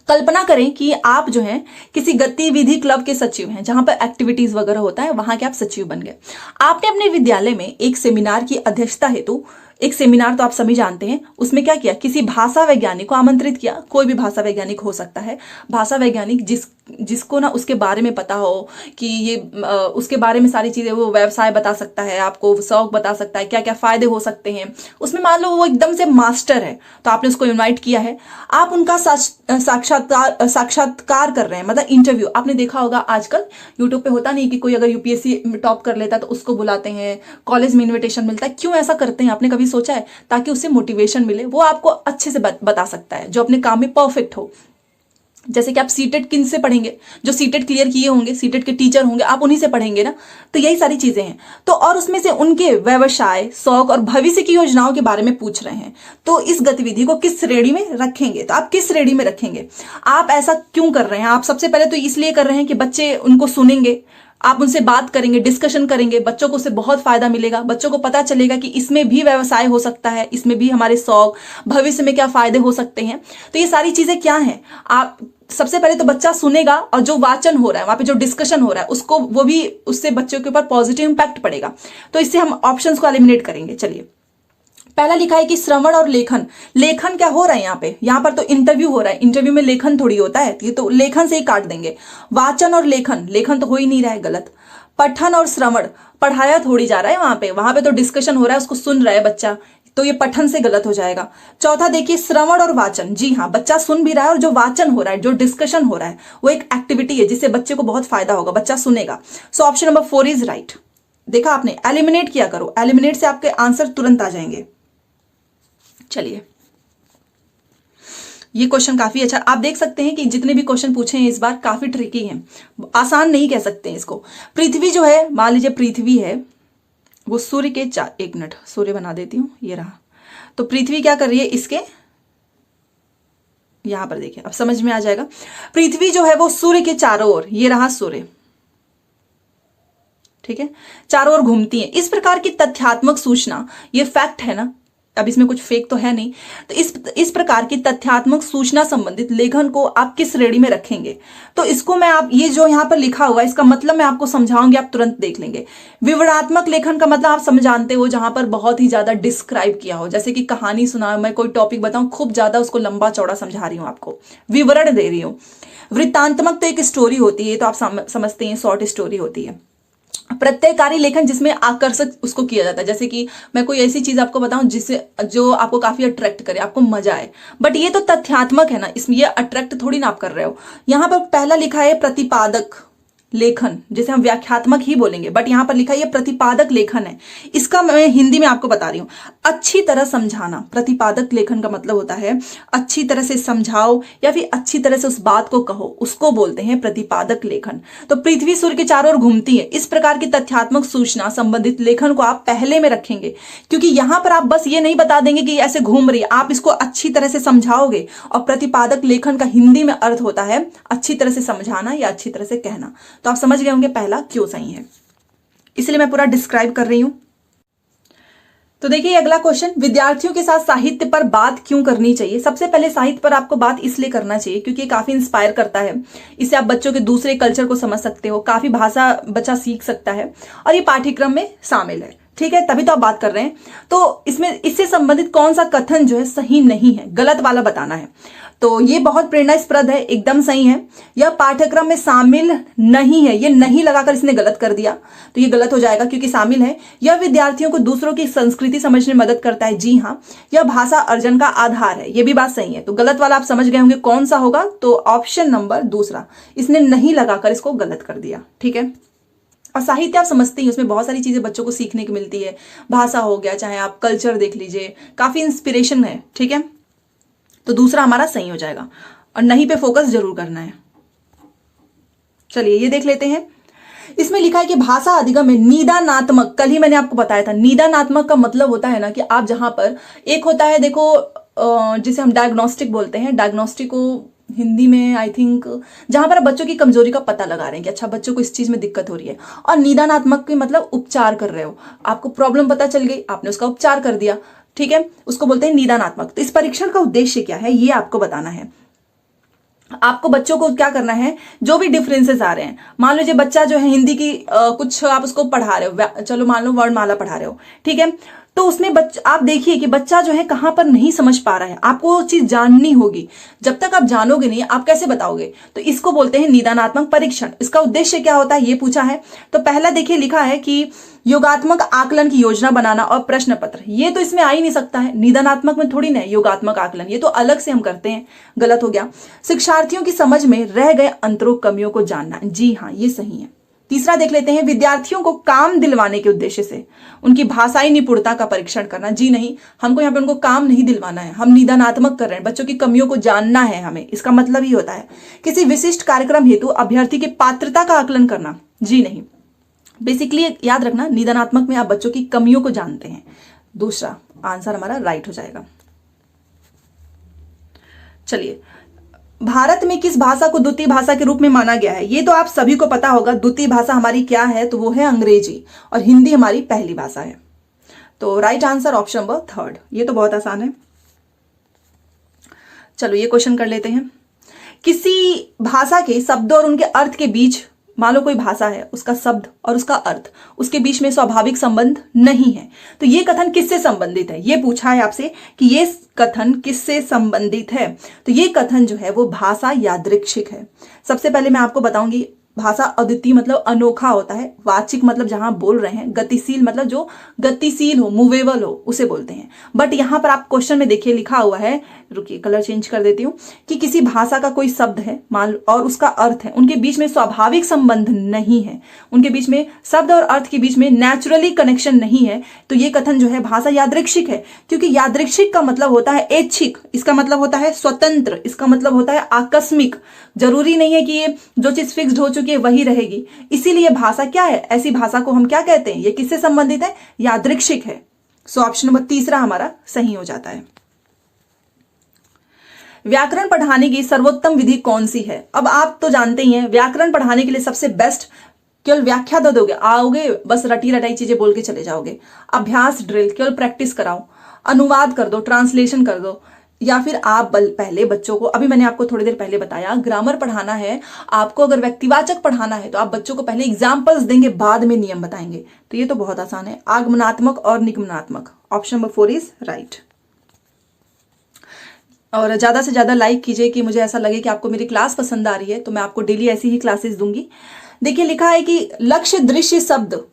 कल्पना करें कि आप जो है किसी गतिविधि क्लब के सचिव हैं, जहां पर एक्टिविटीज वगैरह होता है, वहां के आप सचिव बन गए। आपने अपने विद्यालय में एक सेमिनार की अध्यक्षता हेतु, एक सेमिनार तो आप सभी जानते हैं, उसमें क्या किया, किसी भाषा वैज्ञानिक को आमंत्रित किया। कोई भी भाषा वैज्ञानिक हो सकता है। भाषा वैज्ञानिक जिसको ना उसके बारे में पता हो कि ये उसके बारे में सारी चीजें, वो व्यवसाय बता सकता है आपको, शौक बता सकता है, क्या क्या फायदे हो सकते हैं उसमें। मान लो वो एकदम से मास्टर है, तो आपने उसको इन्वाइट किया है। आप उनका साक्षात्कार कर रहे हैं, मतलब इंटरव्यू। आपने देखा होगा आजकल यूट्यूब पे होता नहीं कि कोई अगर यूपीएससी टॉप कर लेता है तो उसको बुलाते हैं, कॉलेज में इन्विटेशन मिलता है। क्यों ऐसा करते हैं, आपने कभी सोचा है? ताकि उससे मोटिवेशन मिले, वो आपको अच्छे से बता सकता है, जो अपने काम में परफेक्ट हो। जैसे कि आप सीटेट किन से पढ़ेंगे, जो सीटेट क्लियर किए होंगे, सीटेट के टीचर होंगे, आप उन्हीं से पढ़ेंगे ना। तो यही सारी चीजें हैं। तो और उसमें से उनके व्यवसाय, शौक और भविष्य की योजनाओं के बारे में पूछ रहे हैं। तो इस गतिविधि को किस श्रेणी में रखेंगे? तो आप किस श्रेणी में रखेंगे? आप ऐसा क्यों कर रहे हैं? आप सबसे पहले तो इसलिए कर रहे हैं कि बच्चे उनको सुनेंगे, आप उनसे बात करेंगे, डिस्कशन करेंगे, बच्चों को उससे बहुत फायदा मिलेगा। बच्चों को पता चलेगा कि इसमें भी व्यवसाय हो सकता है, इसमें भी हमारे शौक, भविष्य में क्या फायदे हो सकते हैं। तो ये सारी चीजें क्या हैं, आप सबसे पहले तो बच्चा सुनेगा, और जो वाचन हो रहा है वहां पे, जो डिस्कशन हो रहा है, उसको वो भी, उससे बच्चों के ऊपर पॉजिटिव इंपैक्ट पड़ेगा। तो इससे हम ऑप्शंस को एलिमिनेट करेंगे। चलिए, पहला लिखा है कि श्रवण और लेखन। लेखन क्या हो रहा है यहाँ पर तो इंटरव्यू हो रहा है, इंटरव्यू में लेखन थोड़ी होता है, ये तो लेखन से ही काट देंगे। वाचन और लेखन, लेखन तो हो ही नहीं रहा है, गलत। पठन और श्रवण, पढ़ाया थोड़ी जा रहा है वहां पे तो डिस्कशन हो रहा है, उसको सुन रहा है बच्चा, तो ये पठन से गलत हो जाएगा। चौथा देखिए, श्रवण और वाचन। जी हाँ, बच्चा सुन भी रहा है, और जो वाचन हो रहा है, जो डिस्कशन हो रहा है, वो एक एक्टिविटी है जिससे बच्चे को बहुत फायदा होगा, बच्चा सुनेगा। So option number 4 is right. देखा आपने, एलिमिनेट किया करो, एलिमिनेट से आपके आंसर तुरंत आ जाएंगे। चलिए, ये क्वेश्चन काफी अच्छा, आप देख सकते हैं कि जितने भी क्वेश्चन पूछे हैं इस बार काफी ट्रिकी हैं, आसान नहीं कह सकते हैं इसको। पृथ्वी जो है, मान लीजिए पृथ्वी है, वो सूर्य के एक मिनट सूर्य बना देती हूं, ये रहा। तो पृथ्वी क्या कर रही है, इसके यहां पर देखिए, अब समझ में आ जाएगा। पृथ्वी जो है वो सूर्य के चारों ओर, ये रहा सूर्य, ठीक है, चारों ओर घूमती है। इस प्रकार की तथ्यात्मक सूचना, ये फैक्ट है ना, अब इसमें कुछ फेक तो है नहीं। तो इस प्रकार की तथ्यात्मक सूचना संबंधित लेखन को आप किस श्रेणी में रखेंगे? तो इसको मैं आप ये जो यहाँ पर लिखा हुआ है इसका मतलब मैं आपको समझाऊंगी, आप तुरंत देख लेंगे। विवरणात्मक लेखन का मतलब आप समझ जानते हो, जहां पर बहुत ही ज्यादा डिस्क्राइब किया हो, जैसे कि कहानी सुना, मैं कोई टॉपिक बताऊं, खूब ज्यादा उसको लंबा चौड़ा समझा रही हूं, आपको विवरण दे रही हूं। वृत्तांतमक तो एक स्टोरी होती है, तो आप समझते हैं, शॉर्ट स्टोरी होती है। प्रत्ययकारी लेखन जिसमें आकर्षक उसको किया जाता है, जैसे कि मैं कोई ऐसी चीज आपको बताऊं जिससे जो आपको काफी अट्रैक्ट करे, आपको मजा आए, बट ये तो तथ्यात्मक है ना, इसमें ये अट्रैक्ट थोड़ी ना आप कर रहे हो। यहां पर पहला लिखा है प्रतिपादक लेखन, जैसे हम व्याख्यात्मक ही बोलेंगे, बट यहां पर लिखा है ये प्रतिपादक लेखन है। इसका मैं हिंदी में आपको बता रही हूं, अच्छी तरह समझाना। प्रतिपादक लेखन का मतलब होता है अच्छी तरह से समझाओ या फिर अच्छी तरह से उस बात को कहो, उसको बोलते हैं प्रतिपादक लेखन। तो पृथ्वी सूर्य के चारों ओर घूमती है, इस प्रकार की तथ्यात्मक सूचना संबंधित लेखन को आप पहले में रखेंगे, क्योंकि यहां पर आप बस ये नहीं बता देंगे कि ऐसे घूम रही है, आप इसको अच्छी तरह से समझाओगे। और प्रतिपादक लेखन का हिंदी में अर्थ होता है अच्छी तरह से समझाना या अच्छी तरह से कहना। तो आप समझ गए होंगे पहला क्यों सही है, इसलिए मैं पूरा डिस्क्राइब कर रही हूं। तो देखिए अगला क्वेश्चन, विद्यार्थियों के साथ साहित्य पर बात क्यों करनी चाहिए? सबसे पहले साहित्य पर आपको बात इसलिए करना चाहिए क्योंकि ये काफी इंस्पायर करता है, इससे आप बच्चों के दूसरे कल्चर को समझ सकते हो, काफी भाषा बच्चा सीख सकता है, और ये पाठ्यक्रम में शामिल है, ठीक है, तभी तो आप बात कर रहे हैं। तो इसमें इससे संबंधित कौन सा कथन जो है सही नहीं है, गलत वाला बताना है। तो ये बहुत प्रेरणास्पद है, एकदम सही है। यह पाठ्यक्रम में शामिल नहीं है, ये नहीं लगाकर इसने गलत कर दिया, तो ये गलत हो जाएगा क्योंकि शामिल है। यह विद्यार्थियों को दूसरों की संस्कृति समझने में मदद करता है, जी हाँ। यह भाषा अर्जन का आधार है, ये भी बात सही है। तो गलत वाला आप समझ गए होंगे कौन सा होगा, तो ऑप्शन नंबर दूसरा, इसने नहीं लगाकर इसको गलत कर दिया, ठीक है। और साहित्य आप समझते ही, उसमें बहुत सारी चीजें बच्चों को सीखने की मिलती है, भाषा हो गया, चाहे आप कल्चर देख लीजिए, काफी इंस्पिरेशन है, ठीक है। तो दूसरा हमारा सही हो जाएगा, और नहीं पे फोकस जरूर करना है। चलिए ये देख लेते हैं, इसमें लिखा है कि भाषा अधिगम में निदानात्मक, कल ही मैंने आपको बताया था, निदानात्मक का मतलब होता है ना कि आप जहां पर एक होता है, देखो जिसे हम डायग्नोस्टिक बोलते हैं, डायग्नोस्टिक को हिंदी में आई थिंक जहां पर बच्चों की कमजोरी का पता लगा रहे हैं कि अच्छा बच्चों को इस चीज में दिक्कत हो रही है, और निदानात्मक के मतलब उपचार कर रहे हो, आपको प्रॉब्लम पता चल गई, आपने उसका उपचार कर दिया, ठीक है, उसको बोलते हैं निदानात्मक। तो इस परीक्षण का उद्देश्य क्या है ये आपको बताना है। आपको बच्चों को क्या करना है, जो भी डिफरेंसेस आ रहे हैं, मान लीजिए बच्चा जो है हिंदी की कुछ आप उसको पढ़ा रहे हो, चलो मान लो वर्णमाला पढ़ा रहे हो, ठीक है, तो उसमें आप देखिए कि बच्चा जो है कहां पर नहीं समझ पा रहा है, आपको वो चीज जाननी होगी। जब तक आप जानोगे नहीं आप कैसे बताओगे? तो इसको बोलते हैं निदानात्मक परीक्षण। इसका उद्देश्य क्या होता है ये पूछा है। तो पहला देखिए लिखा है कि योगात्मक आकलन की योजना बनाना और प्रश्न पत्र, ये तो इसमें आ ही नहीं सकता है, निदानात्मक में थोड़ी ना योगात्मक आकलन, ये तो अलग से हम करते हैं, गलत हो गया। शिक्षार्थियों की समझ में रह गए अंतरों कमियों को जानना, जी हाँ ये सही है। तीसरा देख लेते हैं, विद्यार्थियों को काम दिलवाने के उद्देश्य से उनकी भाषाई निपुणता का परीक्षण करना, जी नहीं, हमको यहाँ पे उनको काम नहीं दिलवाना है, हम निदानात्मक कर रहे हैं, बच्चों की कमियों को जानना है हमें, इसका मतलब ही होता है। किसी विशिष्ट कार्यक्रम हेतु अभ्यर्थी की पात्रता का आकलन करना, जी नहीं। बेसिकली याद रखना, निदानात्मक में आप बच्चों की कमियों को जानते हैं। दूसरा आंसर हमारा राइट हो जाएगा। चलिए, भारत में किस भाषा को द्वितीय भाषा के रूप में माना गया है? ये तो आप सभी को पता होगा, द्वितीय भाषा हमारी क्या है, तो वो है अंग्रेजी, और हिंदी हमारी पहली भाषा है। तो right answer option number third, ये तो बहुत आसान है। चलो ये क्वेश्चन कर लेते हैं। किसी भाषा के शब्दों और उनके अर्थ के बीच, मान लो कोई भाषा है, उसका शब्द और उसका अर्थ, उसके बीच में स्वाभाविक संबंध नहीं है, तो ये कथन किससे संबंधित है? ये पूछा है आपसे कि ये कथन किससे संबंधित है। तो ये कथन जो है वो भाषा यादृच्छिक है। सबसे पहले मैं आपको बताऊंगी, भाषा अद्वितीय मतलब अनोखा होता है, वाचिक मतलब जहां बोल रहे हैं, गतिशील मतलब जो गतिशील हो, मूवेबल हो, उसे बोलते हैं। बट यहां पर आप क्वेश्चन में देखिए लिखा हुआ है, रुकिए कलर चेंज कर देती हूं, कि किसी भाषा का कोई शब्द है मान और उसका अर्थ है, उनके बीच में स्वाभाविक संबंध नहीं है, उनके बीच में शब्द और अर्थ के बीच में नेचुरली कनेक्शन नहीं है, तो ये कथन जो है भाषा यादृच्छिक है। क्योंकि यादृच्छिक का मतलब होता है ऐच्छिक, इसका मतलब होता है स्वतंत्र, इसका मतलब होता है आकस्मिक। जरूरी नहीं है कि ये जो चीज फिक्स्ड हो चुकी है वही रहेगी, इसीलिए भाषा क्या है, ऐसी भाषा को हम क्या कहते हैं, ये किससे संबंधित है, यादृच्छिक है। सो ऑप्शन नंबर तीसरा हमारा सही हो जाता है। व्याकरण पढ़ाने की सर्वोत्तम विधि कौन सी है? अब आप तो जानते ही हैं, व्याकरण पढ़ाने के लिए सबसे बेस्ट, केवल व्याख्या दे दोगे, आओगे बस रटी रटाई चीजें बोल के चले जाओगे। अभ्यास ड्रिल, केवल प्रैक्टिस कराओ। अनुवाद कर दो, ट्रांसलेशन कर दो, या फिर आप पहले बच्चों को, अभी मैंने आपको थोड़ी देर पहले बताया, ग्रामर पढ़ाना है आपको, अगर व्यक्तिवाचक पढ़ाना है तो आप बच्चों को पहले एग्जाम्पल्स देंगे, बाद में नियम बताएंगे। तो ये तो बहुत आसान है। आगमनात्मक और निगमनात्मक, ऑप्शन नंबर 4 इज राइट। और ज़्यादा से ज़्यादा लाइक कीजिए कि मुझे ऐसा लगे कि आपको मेरी क्लास पसंद आ रही है, तो मैं आपको डेली ऐसी ही क्लासेस दूंगी। देखिए लिखा है कि लक्ष्य दृश्य शब्द,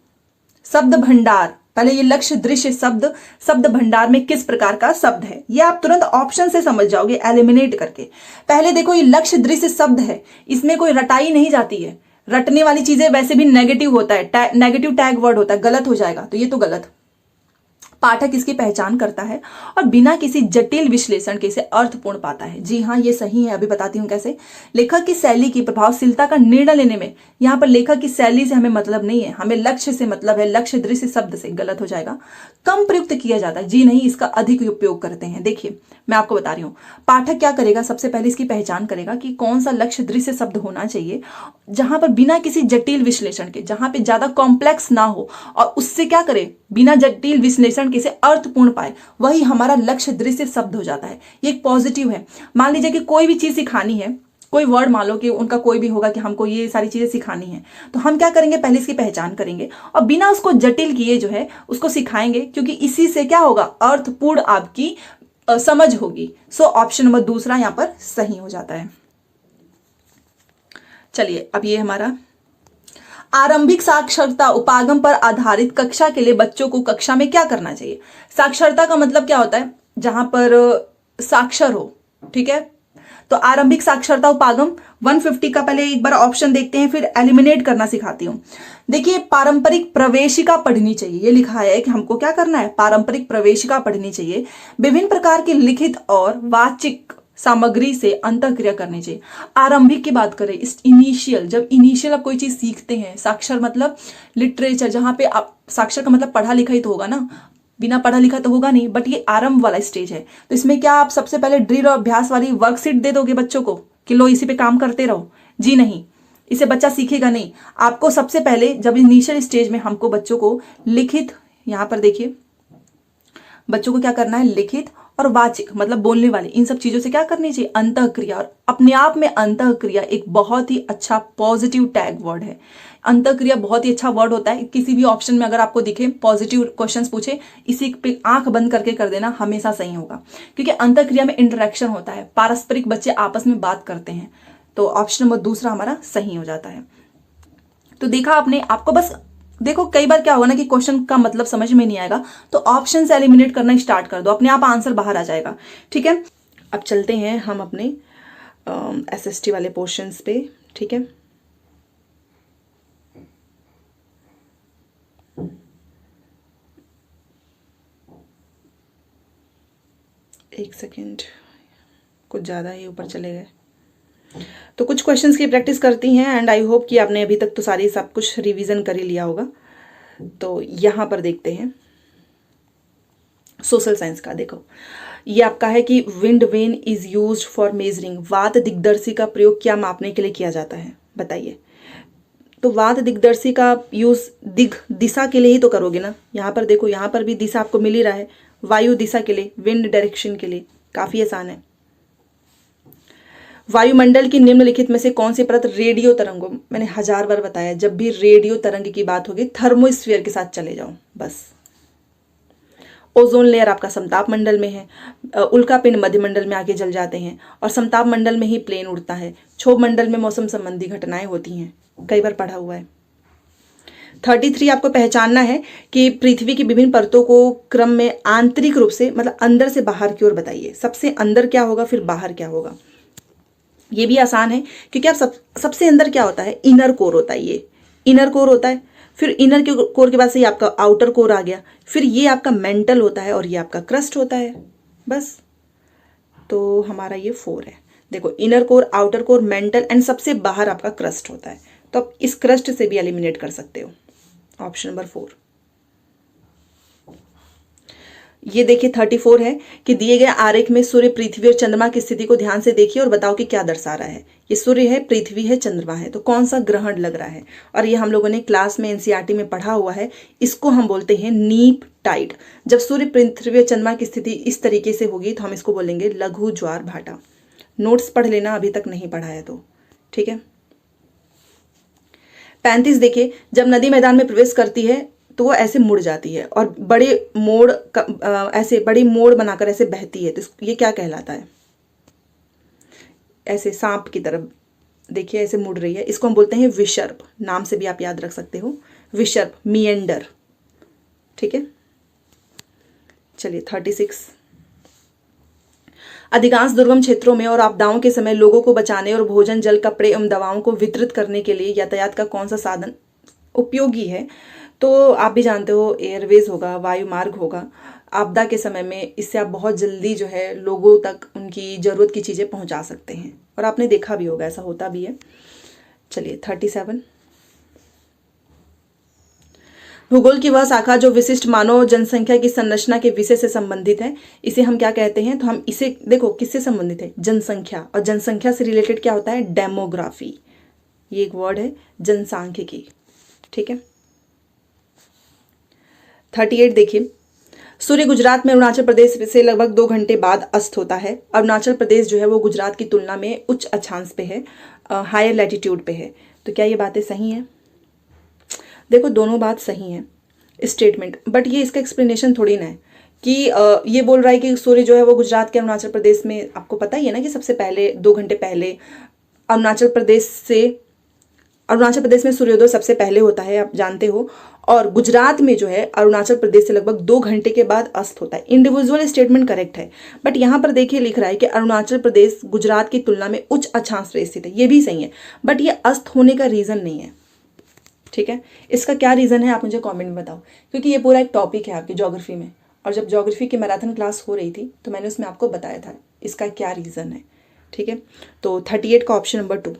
शब्द भंडार, पहले ये लक्ष्य दृश्य शब्द, शब्द भंडार में किस प्रकार का शब्द है, ये आप तुरंत ऑप्शन से समझ जाओगे एलिमिनेट करके। पहले देखो ये लक्ष्य दृश्य शब्द है, इसमें कोई रटाई नहीं जाती है, रटने वाली चीजें वैसे भी नेगेटिव होता है, नेगेटिव टैग वर्ड होता है, गलत हो जाएगा, तो ये तो गलत। पाठक इसकी पहचान करता है और बिना किसी जटिल विश्लेषण के इसे अर्थपूर्ण पाता है। जी हाँ, ये सही है, अभी बताती हूँ कैसे। लेखक की शैली की प्रभावशीलता का निर्णय लेने में, यहाँ पर लेखक की शैली से हमें मतलब नहीं है, हमें लक्ष्य से मतलब है, लक्ष्य दृश्य शब्द से, गलत हो जाएगा। कम प्रयुक्त किया जाता है, जी नहीं, इसका अधिक उपयोग करते हैं। देखिए मैं आपको बता रही हूँ, पाठक क्या करेगा, सबसे पहले इसकी पहचान करेगा कि कौन सा लक्ष्य दृश्य शब्द होना चाहिए, जहां पर बिना किसी जटिल विश्लेषण के, जहां पे ज्यादा कॉम्प्लेक्स ना हो, और उससे क्या करे, बिना जटिल विश्लेषण के से अर्थपूर्ण पाए, वही हमारा लक्ष्य दृश्य शब्द हो जाता है। ये एक पॉजिटिव है। मान लीजिए कि कोई भी चीज सिखानी है, कोई वर्ड मान लो कि उनका कोई भी होगा कि हमको ये सारी चीजें सिखानी है, तो हम क्या करेंगे, पहले इसकी पहचान करेंगे और बिना उसको जटिल किए जो है उसको सिखाएंगे, क्योंकि इसी से क्या होगा, अर्थपूर्ण आपकी समझ होगी। सो ऑप्शन नंबर दूसरा यहां पर सही हो जाता है। चलिए अब ये हमारा आरंभिक साक्षरता उपागम पर आधारित कक्षा के लिए बच्चों को कक्षा में क्या करना चाहिए। साक्षरता का मतलब क्या होता है, जहां पर साक्षर हो, ठीक है। तो आरंभिक साक्षरता उपागम 150 का पहले एक बार ऑप्शन देखते हैं, फिर एलिमिनेट करना सिखाती हूं। देखिए पारंपरिक प्रवेशिका पढ़नी चाहिए, ये लिखा है कि हमको क्या करना है, पारंपरिक प्रवेशिका पढ़नी चाहिए। विभिन्न प्रकार की लिखित और वाचिक सामग्री से अंतःक्रिया करनी चाहिए। आरंभिक की बात करें, इस इनिशियल, जब इनिशियल आप कोई चीज सीखते हैं, साक्षर मतलब लिटरेचर, जहां पे आप, साक्षर का मतलब पढ़ा लिखा ही तो होगा ना, बिना पढ़ा लिखा तो होगा नहीं, बट ये आरंभ वाला स्टेज है। तो इसमें क्या आप सबसे पहले ड्रिल और अभ्यास वाली वर्कशीट दे दोगे बच्चों को कि लो इसी पे काम करते रहो? जी नहीं, इसे बच्चा सीखेगा नहीं। आपको सबसे पहले जब इनिशियल स्टेज में हमको बच्चों को लिखित, यहां पर देखिए बच्चों को क्या करना है, लिखित और वाचिक मतलब बोलने वाले, इन सब चीजों से क्या करनी चाहिए, अंतःक्रिया। और अपने आप में अंतःक्रिया एक बहुत ही अच्छा पॉजिटिव टैग वर्ड है। अंतःक्रिया बहुत ही अच्छा वर्ड होता है। किसी भी ऑप्शन में अगर आपको दिखे पॉजिटिव क्वेश्चंस पूछे, इसी पे आंख बंद करके कर देना, हमेशा सही होगा, क्योंकि अंतःक्रिया में इंटरेक्शन होता है, पारस्परिक बच्चे आपस में बात करते हैं। तो ऑप्शन नंबर दूसरा हमारा सही हो जाता है। तो देखा आपने, आपको बस देखो कई बार क्या होगा ना कि क्वेश्चन का मतलब समझ में नहीं आएगा, तो ऑप्शन से एलिमिनेट करना स्टार्ट कर दो, अपने आप आंसर बाहर आ जाएगा। ठीक है, अब चलते हैं हम अपने एसएसटी वाले पोर्शंस पे। ठीक है, एक सेकेंड, कुछ ज़्यादा ही ऊपर चले गए। तो कुछ क्वेश्चंस की प्रैक्टिस करती हैं एंड आई होप कि आपने अभी तक तो सारी सब कुछ रिवीजन कर ही लिया होगा। तो यहाँ पर देखते हैं सोशल साइंस का। देखो ये आपका है कि wind vane is used for measuring, वात दिग्दर्शी का प्रयोग क्या मापने के लिए किया जाता है, बताइए। तो वात दिग्दर्शी का यूज दिशा के लिए ही तो करोगे ना। यहाँ पर देखो, यहाँ पर भी दिशा आपको मिल ही रहा है, वायु दिशा के लिए, विंड डायरेक्शन के लिए, काफी आसान है। वायुमंडल की निम्नलिखित में से कौन सी परत रेडियो तरंगों, मैंने 1000 बार बताया, जब भी रेडियो तरंग की बात होगी थर्मोस्फीयर के साथ चले जाओ बस। ओजोन लेयर आपका समताप मंडल में है, उल्का पिंड मध्य मंडल में आके जल जाते हैं और समताप मंडल में ही प्लेन उड़ता है। क्षोभ मंडल में मौसम संबंधी घटनाएं होती हैं, कई बार पढ़ा हुआ है। 33 आपको पहचानना है कि पृथ्वी की विभिन्न परतों को क्रम में आंतरिक रूप से मतलब अंदर से बाहर की ओर बताइए। सबसे अंदर क्या होगा, फिर बाहर क्या होगा। ये भी आसान है क्योंकि आप सबसे अंदर क्या होता है, इनर कोर होता है, ये इनर कोर होता है। फिर इनर कोर के बाद से ये आपका आउटर कोर आ गया, फिर ये आपका मेंटल होता है और ये आपका क्रस्ट होता है, बस। तो हमारा ये 4 है। देखो inner core, outer core, mental and सबसे बाहर आपका क्रस्ट होता है। तो आप इस क्रस्ट से भी एलिमिनेट कर सकते हो, ऑप्शन नंबर 4। ये देखिए 34 है कि दिए गए आरेख में सूर्य, पृथ्वी और चंद्रमा की स्थिति को ध्यान से देखिए और बताओ कि क्या दर्शा रहा है। ये सूर्य है, पृथ्वी है, चंद्रमा है, तो कौन सा ग्रहण लग रहा है। और ये हम लोगों ने क्लास में एनसीईआरटी में पढ़ा हुआ है। इसको हम बोलते हैं नीप टाइड। जब सूर्य, पृथ्वी और चंद्रमा की स्थिति इस तरीके से होगी तो हम इसको बोलेंगे लघु ज्वार भाटा। नोट्स पढ़ लेना, अभी तक नहीं पढ़ा है तो, ठीक है। 35 देखिए, जब नदी मैदान में प्रवेश करती है तो वो ऐसे मुड़ जाती है और बड़े मोड़ ऐसे बड़ी मोड़ बनाकर ऐसे बहती है, तो ये क्या कहलाता है। ऐसे सांप की तरफ देखिए ऐसे मुड़ रही है, इसको हम बोलते हैं विसर्प। नाम से भी आप याद रख सकते हो, विसर्प, मिएंडर, ठीक है। चलिए 36, अधिकांश दुर्गम क्षेत्रों में और आपदाओं के समय लोगों को बचाने और भोजन, जल, कपड़े एवं दवाओं को वितरित करने के लिए यातायात का कौन सा साधन उपयोगी है। तो आप भी जानते हो एयरवेज होगा, वायु मार्ग होगा। आपदा के समय में इससे आप बहुत जल्दी जो है लोगों तक उनकी ज़रूरत की चीज़ें पहुंचा सकते हैं, और आपने देखा भी होगा ऐसा होता भी है। चलिए 37, भूगोल की वह शाखा जो विशिष्ट मानव जनसंख्या की संरचना के विषय से संबंधित है, इसे हम क्या कहते हैं। तो हम इसे देखो किससे संबंधित है, जनसंख्या, और जनसंख्या से रिलेटेड क्या होता है, डेमोग्राफी। ये एक वर्ड है, जनसांख्यिकी, ठीक है। 38 देखिए, सूर्य गुजरात में अरुणाचल प्रदेश से लगभग 2 घंटे बाद अस्त होता है। अरुणाचल प्रदेश जो है वो गुजरात की तुलना में उच्च अक्षांश पे है, हायर लैटिट्यूड पे है। तो क्या ये बातें सही हैं। देखो दोनों बात सही है स्टेटमेंट, बट ये इसका एक्सप्लेनेशन थोड़ी ना है कि ये बोल रहा है कि सूर्य जो है वो गुजरात के अरुणाचल प्रदेश में, आपको पता ही है ना कि सबसे पहले 2 घंटे पहले अरुणाचल प्रदेश में सूर्योदय सबसे पहले होता है, आप जानते हो। और गुजरात में जो है अरुणाचल प्रदेश से लगभग 2 घंटे के बाद अस्त होता है। इंडिविजुअल स्टेटमेंट करेक्ट है, बट यहाँ पर देखिए लिख रहा है कि अरुणाचल प्रदेश गुजरात की तुलना में उच्च अक्षांश पे स्थित है, ये भी सही है, बट ये अस्त होने का रीजन नहीं है, ठीक है। इसका क्या रीज़न है आप मुझे कमेंट में बताओ, क्योंकि ये पूरा एक टॉपिक है आपकी ज्योग्राफी में, और जब ज्योग्राफी की मैराथन क्लास हो रही थी तो मैंने उसमें आपको बताया था इसका क्या रीज़न है, ठीक है। तो 38 का ऑप्शन नंबर 2।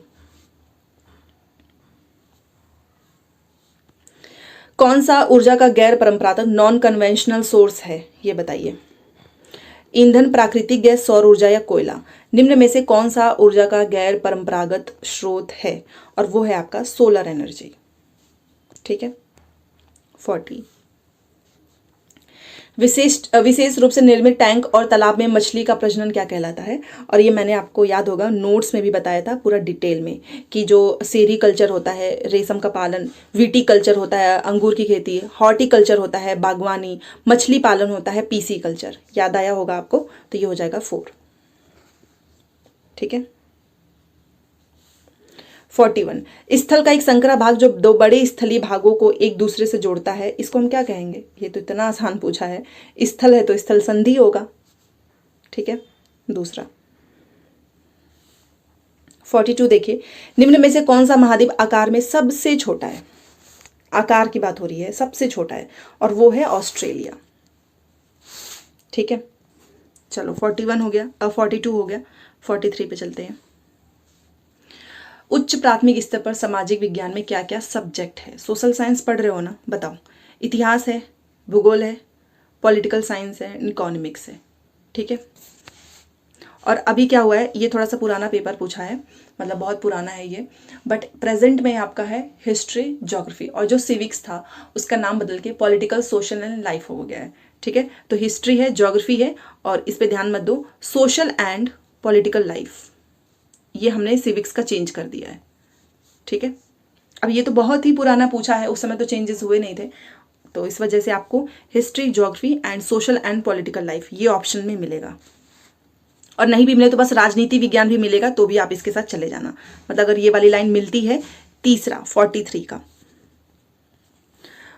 कौन सा ऊर्जा का गैर परंपरागत नॉन कन्वेंशनल सोर्स है, ये बताइए। ईंधन, प्राकृतिक गैस, सौर ऊर्जा या कोयला। निम्न में से कौन सा ऊर्जा का गैर परंपरागत स्रोत है, और वो है आपका सोलर एनर्जी, ठीक है। 40, विशेष रूप से निर्मित टैंक और तालाब में मछली का प्रजनन क्या कहलाता है। और ये मैंने आपको याद होगा नोट्स में भी बताया था पूरा डिटेल में, कि जो सेरी कल्चर होता है, रेशम का पालन, वीटी कल्चर होता है, अंगूर की खेती, हॉर्टिकल्चर होता है, बागवानी, मछली पालन होता है, पीसी कल्चर। याद आया होगा आपको, तो ये हो जाएगा 4, ठीक है। 41, स्थल का एक संकरा भाग जो 2 बड़े स्थलीय भागों को एक दूसरे से जोड़ता है, इसको हम क्या कहेंगे। ये तो इतना आसान पूछा है, स्थल है तो स्थल संधि होगा, ठीक है। दूसरा 42 देखिए, निम्न में से कौन सा महाद्वीप आकार में सबसे छोटा है। आकार की बात हो रही है, सबसे छोटा है, और वो है ऑस्ट्रेलिया, ठीक है। चलो 41 हो गया, अब 42 हो गया, 43 पे चलते हैं। उच्च प्राथमिक स्तर पर सामाजिक विज्ञान में क्या क्या सब्जेक्ट है। सोशल साइंस पढ़ रहे हो ना, बताओ। इतिहास है, भूगोल है, पॉलिटिकल साइंस है, इकोनॉमिक्स है, ठीक है। और अभी क्या हुआ है, ये थोड़ा सा पुराना पेपर पूछा है, मतलब बहुत पुराना है ये, बट प्रेजेंट में आपका है हिस्ट्री, ज्योग्राफी, और जो सिविक्स था उसका नाम बदल के पॉलिटिकल, सोशल एंड लाइफ हो गया है, ठीक है। तो हिस्ट्री है, ज्योग्राफी है, और इस पे ध्यान मत दो, सोशल एंड पॉलिटिकल लाइफ, ये हमने सिविक्स का चेंज कर दिया है, ठीक है। अब ये तो बहुत ही पुराना पूछा है, उस समय तो चेंजेस हुए नहीं थे, तो इस वजह से आपको history, geography and social and political life ये ऑप्शन में मिलेगा। और नहीं भी मिले तो बस राजनीति विज्ञान भी मिलेगा, तो भी आप इसके साथ चले जाना। मतलब अगर ये वाली लाइन मिलती है, तीसरा 43 का।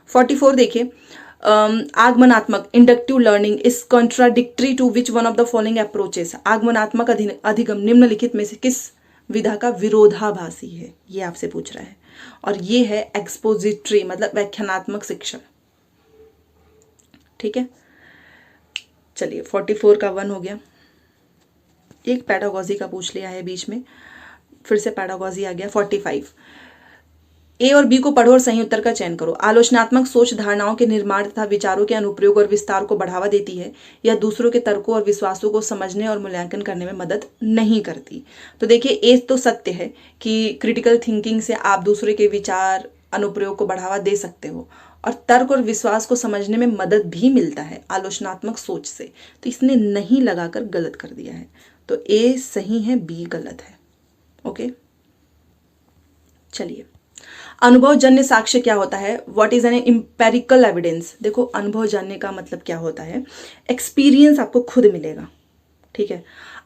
44 देखिए, आगमनात्मक inductive learning is contradictory to which one of the following approaches. आगमनात्मक अधिगम निम्नलिखित में से किस विधा का विरोधाभासी है, ये आपसे पूछ रहा है। और ये है एक्सपोजिटरी, मतलब व्याख्यानात्मक शिक्षण, ठीक है। चलिए 44 का 1 हो गया। एक पैडागॉजी का पूछ लिया है बीच में, फिर से पैडागॉजी आ गया। 45, ए और बी को पढ़ो और सही उत्तर का चयन करो। आलोचनात्मक सोच धारणाओं के निर्माण तथा विचारों के अनुप्रयोग और विस्तार को बढ़ावा देती है। यह दूसरों के तर्कों और विश्वासों को समझने और मूल्यांकन करने में मदद नहीं करती। तो देखिए, ए तो सत्य है कि क्रिटिकल थिंकिंग से आप दूसरे के विचार अनुप्रयोग को बढ़ावा दे सकते हो और तर्क और विश्वास को समझने में मदद भी मिलता है आलोचनात्मक सोच से। तो इसने नहीं लगाकर गलत कर दिया है। तो ए सही है, बी गलत है। ओके, चलिए, अनुभवजन्य साक्ष्य क्या होता है? What is an empirical evidence? देखो, अनुभवजन्य का मतलब क्या होता है? एक्सपीरियंस आपको खुद मिलेगा, ठीक है,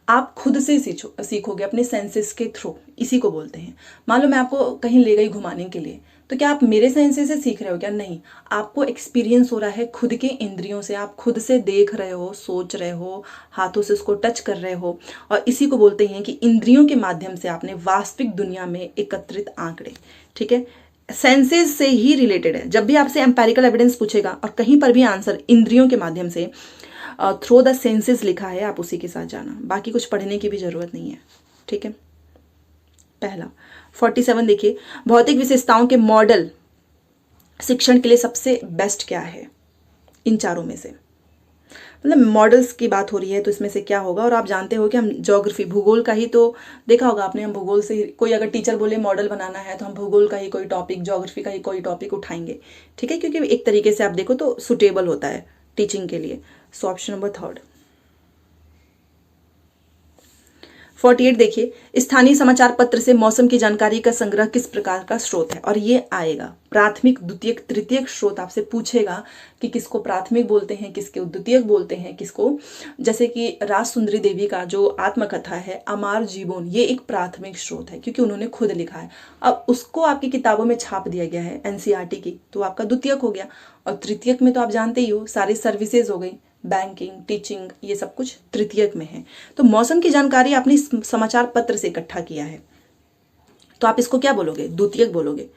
आप खुद से सीखोगे अपने सेंसेस के थ्रू, इसी को बोलते हैं। मान लो मैं आपको कहीं ले गई घुमाने के लिए, तो क्या आप मेरे सेंसेस से सीख रहे हो क्या? नहीं, आपको एक्सपीरियंस हो रहा है खुद के इंद्रियों से। आप खुद से देख रहे हो, सोच रहे हो, हाथों से उसको टच कर रहे हो, और इसी को बोलते हैं कि इंद्रियों के माध्यम से आपने वास्तविक दुनिया में एकत्रित आंकड़े, ठीक है, सेंसेस से ही रिलेटेड है। जब भी आपसे एम्पेरिकल एविडेंस पूछेगा और कहीं पर भी आंसर इंद्रियों के माध्यम से थ्रू द सेंसेस लिखा है, आप उसी के साथ जाना, बाकी कुछ पढ़ने की भी जरूरत नहीं है, ठीक है। पहला 47 देखिए, भौतिक विशेषताओं के मॉडल शिक्षण के लिए सबसे बेस्ट क्या है? इन चारों में से, मतलब मॉडल्स की बात हो रही है तो इसमें से क्या होगा? और आप जानते हो कि हम ज्योग्राफी, भूगोल का ही तो देखा होगा आपने, हम भूगोल से कोई अगर टीचर बोले मॉडल बनाना है तो हम भूगोल का ही कोई टॉपिक, ज्योग्राफी का ही कोई टॉपिक उठाएंगे, ठीक है, क्योंकि एक तरीके से आप देखो तो सुटेबल होता है टीचिंग के लिए। So option number 3। 48 देखिए, स्थानीय समाचार पत्र से मौसम की जानकारी का संग्रह किस प्रकार का स्रोत है? और ये आएगा प्राथमिक, द्वितीयक, तृतीयक स्रोत आपसे पूछेगा कि किसको प्राथमिक बोलते हैं, किसको द्वितीयक बोलते हैं, किसको, जैसे कि राज सुंदरी देवी का जो आत्मकथा है अमार जीवन, ये एक प्राथमिक स्रोत है क्योंकि उन्होंने खुद लिखा है। अब उसको आपकी किताबों में छाप दिया गया है एनसीईआरटी की, तो आपका द्वितीयक हो गया। और तृतीयक में तो आप जानते ही हो, सारी सर्विसेज हो गई, बैंकिंग, टीचिंग, ये सब कुछ तृतीयक में है। तो मौसम की जानकारी आपने समाचार पत्र से इकट्ठा किया है, तो आप इसको क्या बोलोगे? द्वितीयक बोलोगे,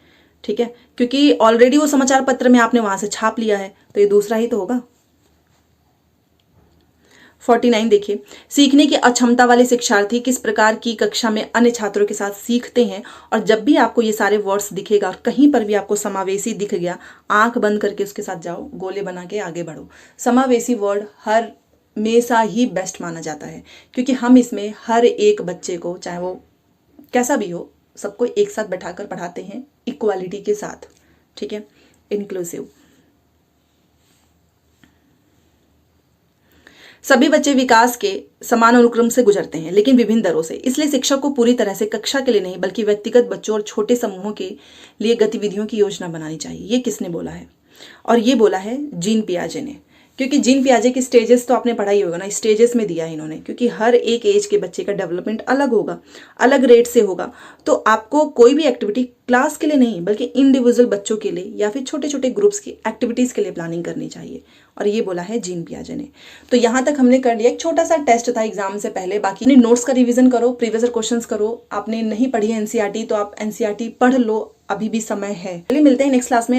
ठीक है, क्योंकि ऑलरेडी वो समाचार पत्र में आपने वहां से छाप लिया है, तो ये दूसरा ही तो होगा। 49 देखिए, सीखने की अक्षमता वाले शिक्षार्थी किस प्रकार की कक्षा में अन्य छात्रों के साथ सीखते हैं? और जब भी आपको ये सारे वर्ड्स दिखेगा और कहीं पर भी आपको समावेशी दिख गया, आंख बंद करके उसके साथ जाओ, गोले बना के आगे बढ़ो। समावेशी वर्ड हर हमेशा ही बेस्ट माना जाता है क्योंकि हम इसमें हर एक बच्चे को, चाहे वो कैसा भी हो, सबको एक साथ बैठाकर पढ़ाते हैं इक्वालिटी के साथ, ठीक है, इंक्लूसिव। सभी बच्चे विकास के समान अनुक्रम से गुजरते हैं लेकिन विभिन्न दरों से, इसलिए शिक्षक को पूरी तरह से कक्षा के लिए नहीं बल्कि व्यक्तिगत बच्चों और छोटे समूहों के लिए गतिविधियों की योजना बनानी चाहिए। ये किसने बोला है? और ये बोला है जीन पियाजे ने, क्योंकि जीन पियाजे की स्टेजेस तो आपने पढ़ा ही होगा ना, स्टेजेस में दिया है इन्होंने, क्योंकि हर एक एज के बच्चे का डेवलपमेंट अलग होगा, अलग रेट से होगा। तो आपको कोई भी एक्टिविटी क्लास के लिए नहीं बल्कि इंडिविजुअल बच्चों के लिए या फिर छोटे छोटे ग्रुप्स की एक्टिविटीज के लिए प्लानिंग करनी चाहिए, और ये बोला है जीन पियाजे ने। तो यहाँ तक हमने कर लिया, एक छोटा सा टेस्ट था एग्जाम से पहले। बाकी नोट्स का रिविजन करो, प्रीवियस क्वेश्चंस करो। आपने नहीं पढ़ी है एनसीईआरटी तो आप एनसीईआरटी पढ़ लो, अभी भी समय है। चलिए मिलते हैं नेक्स्ट क्लास में।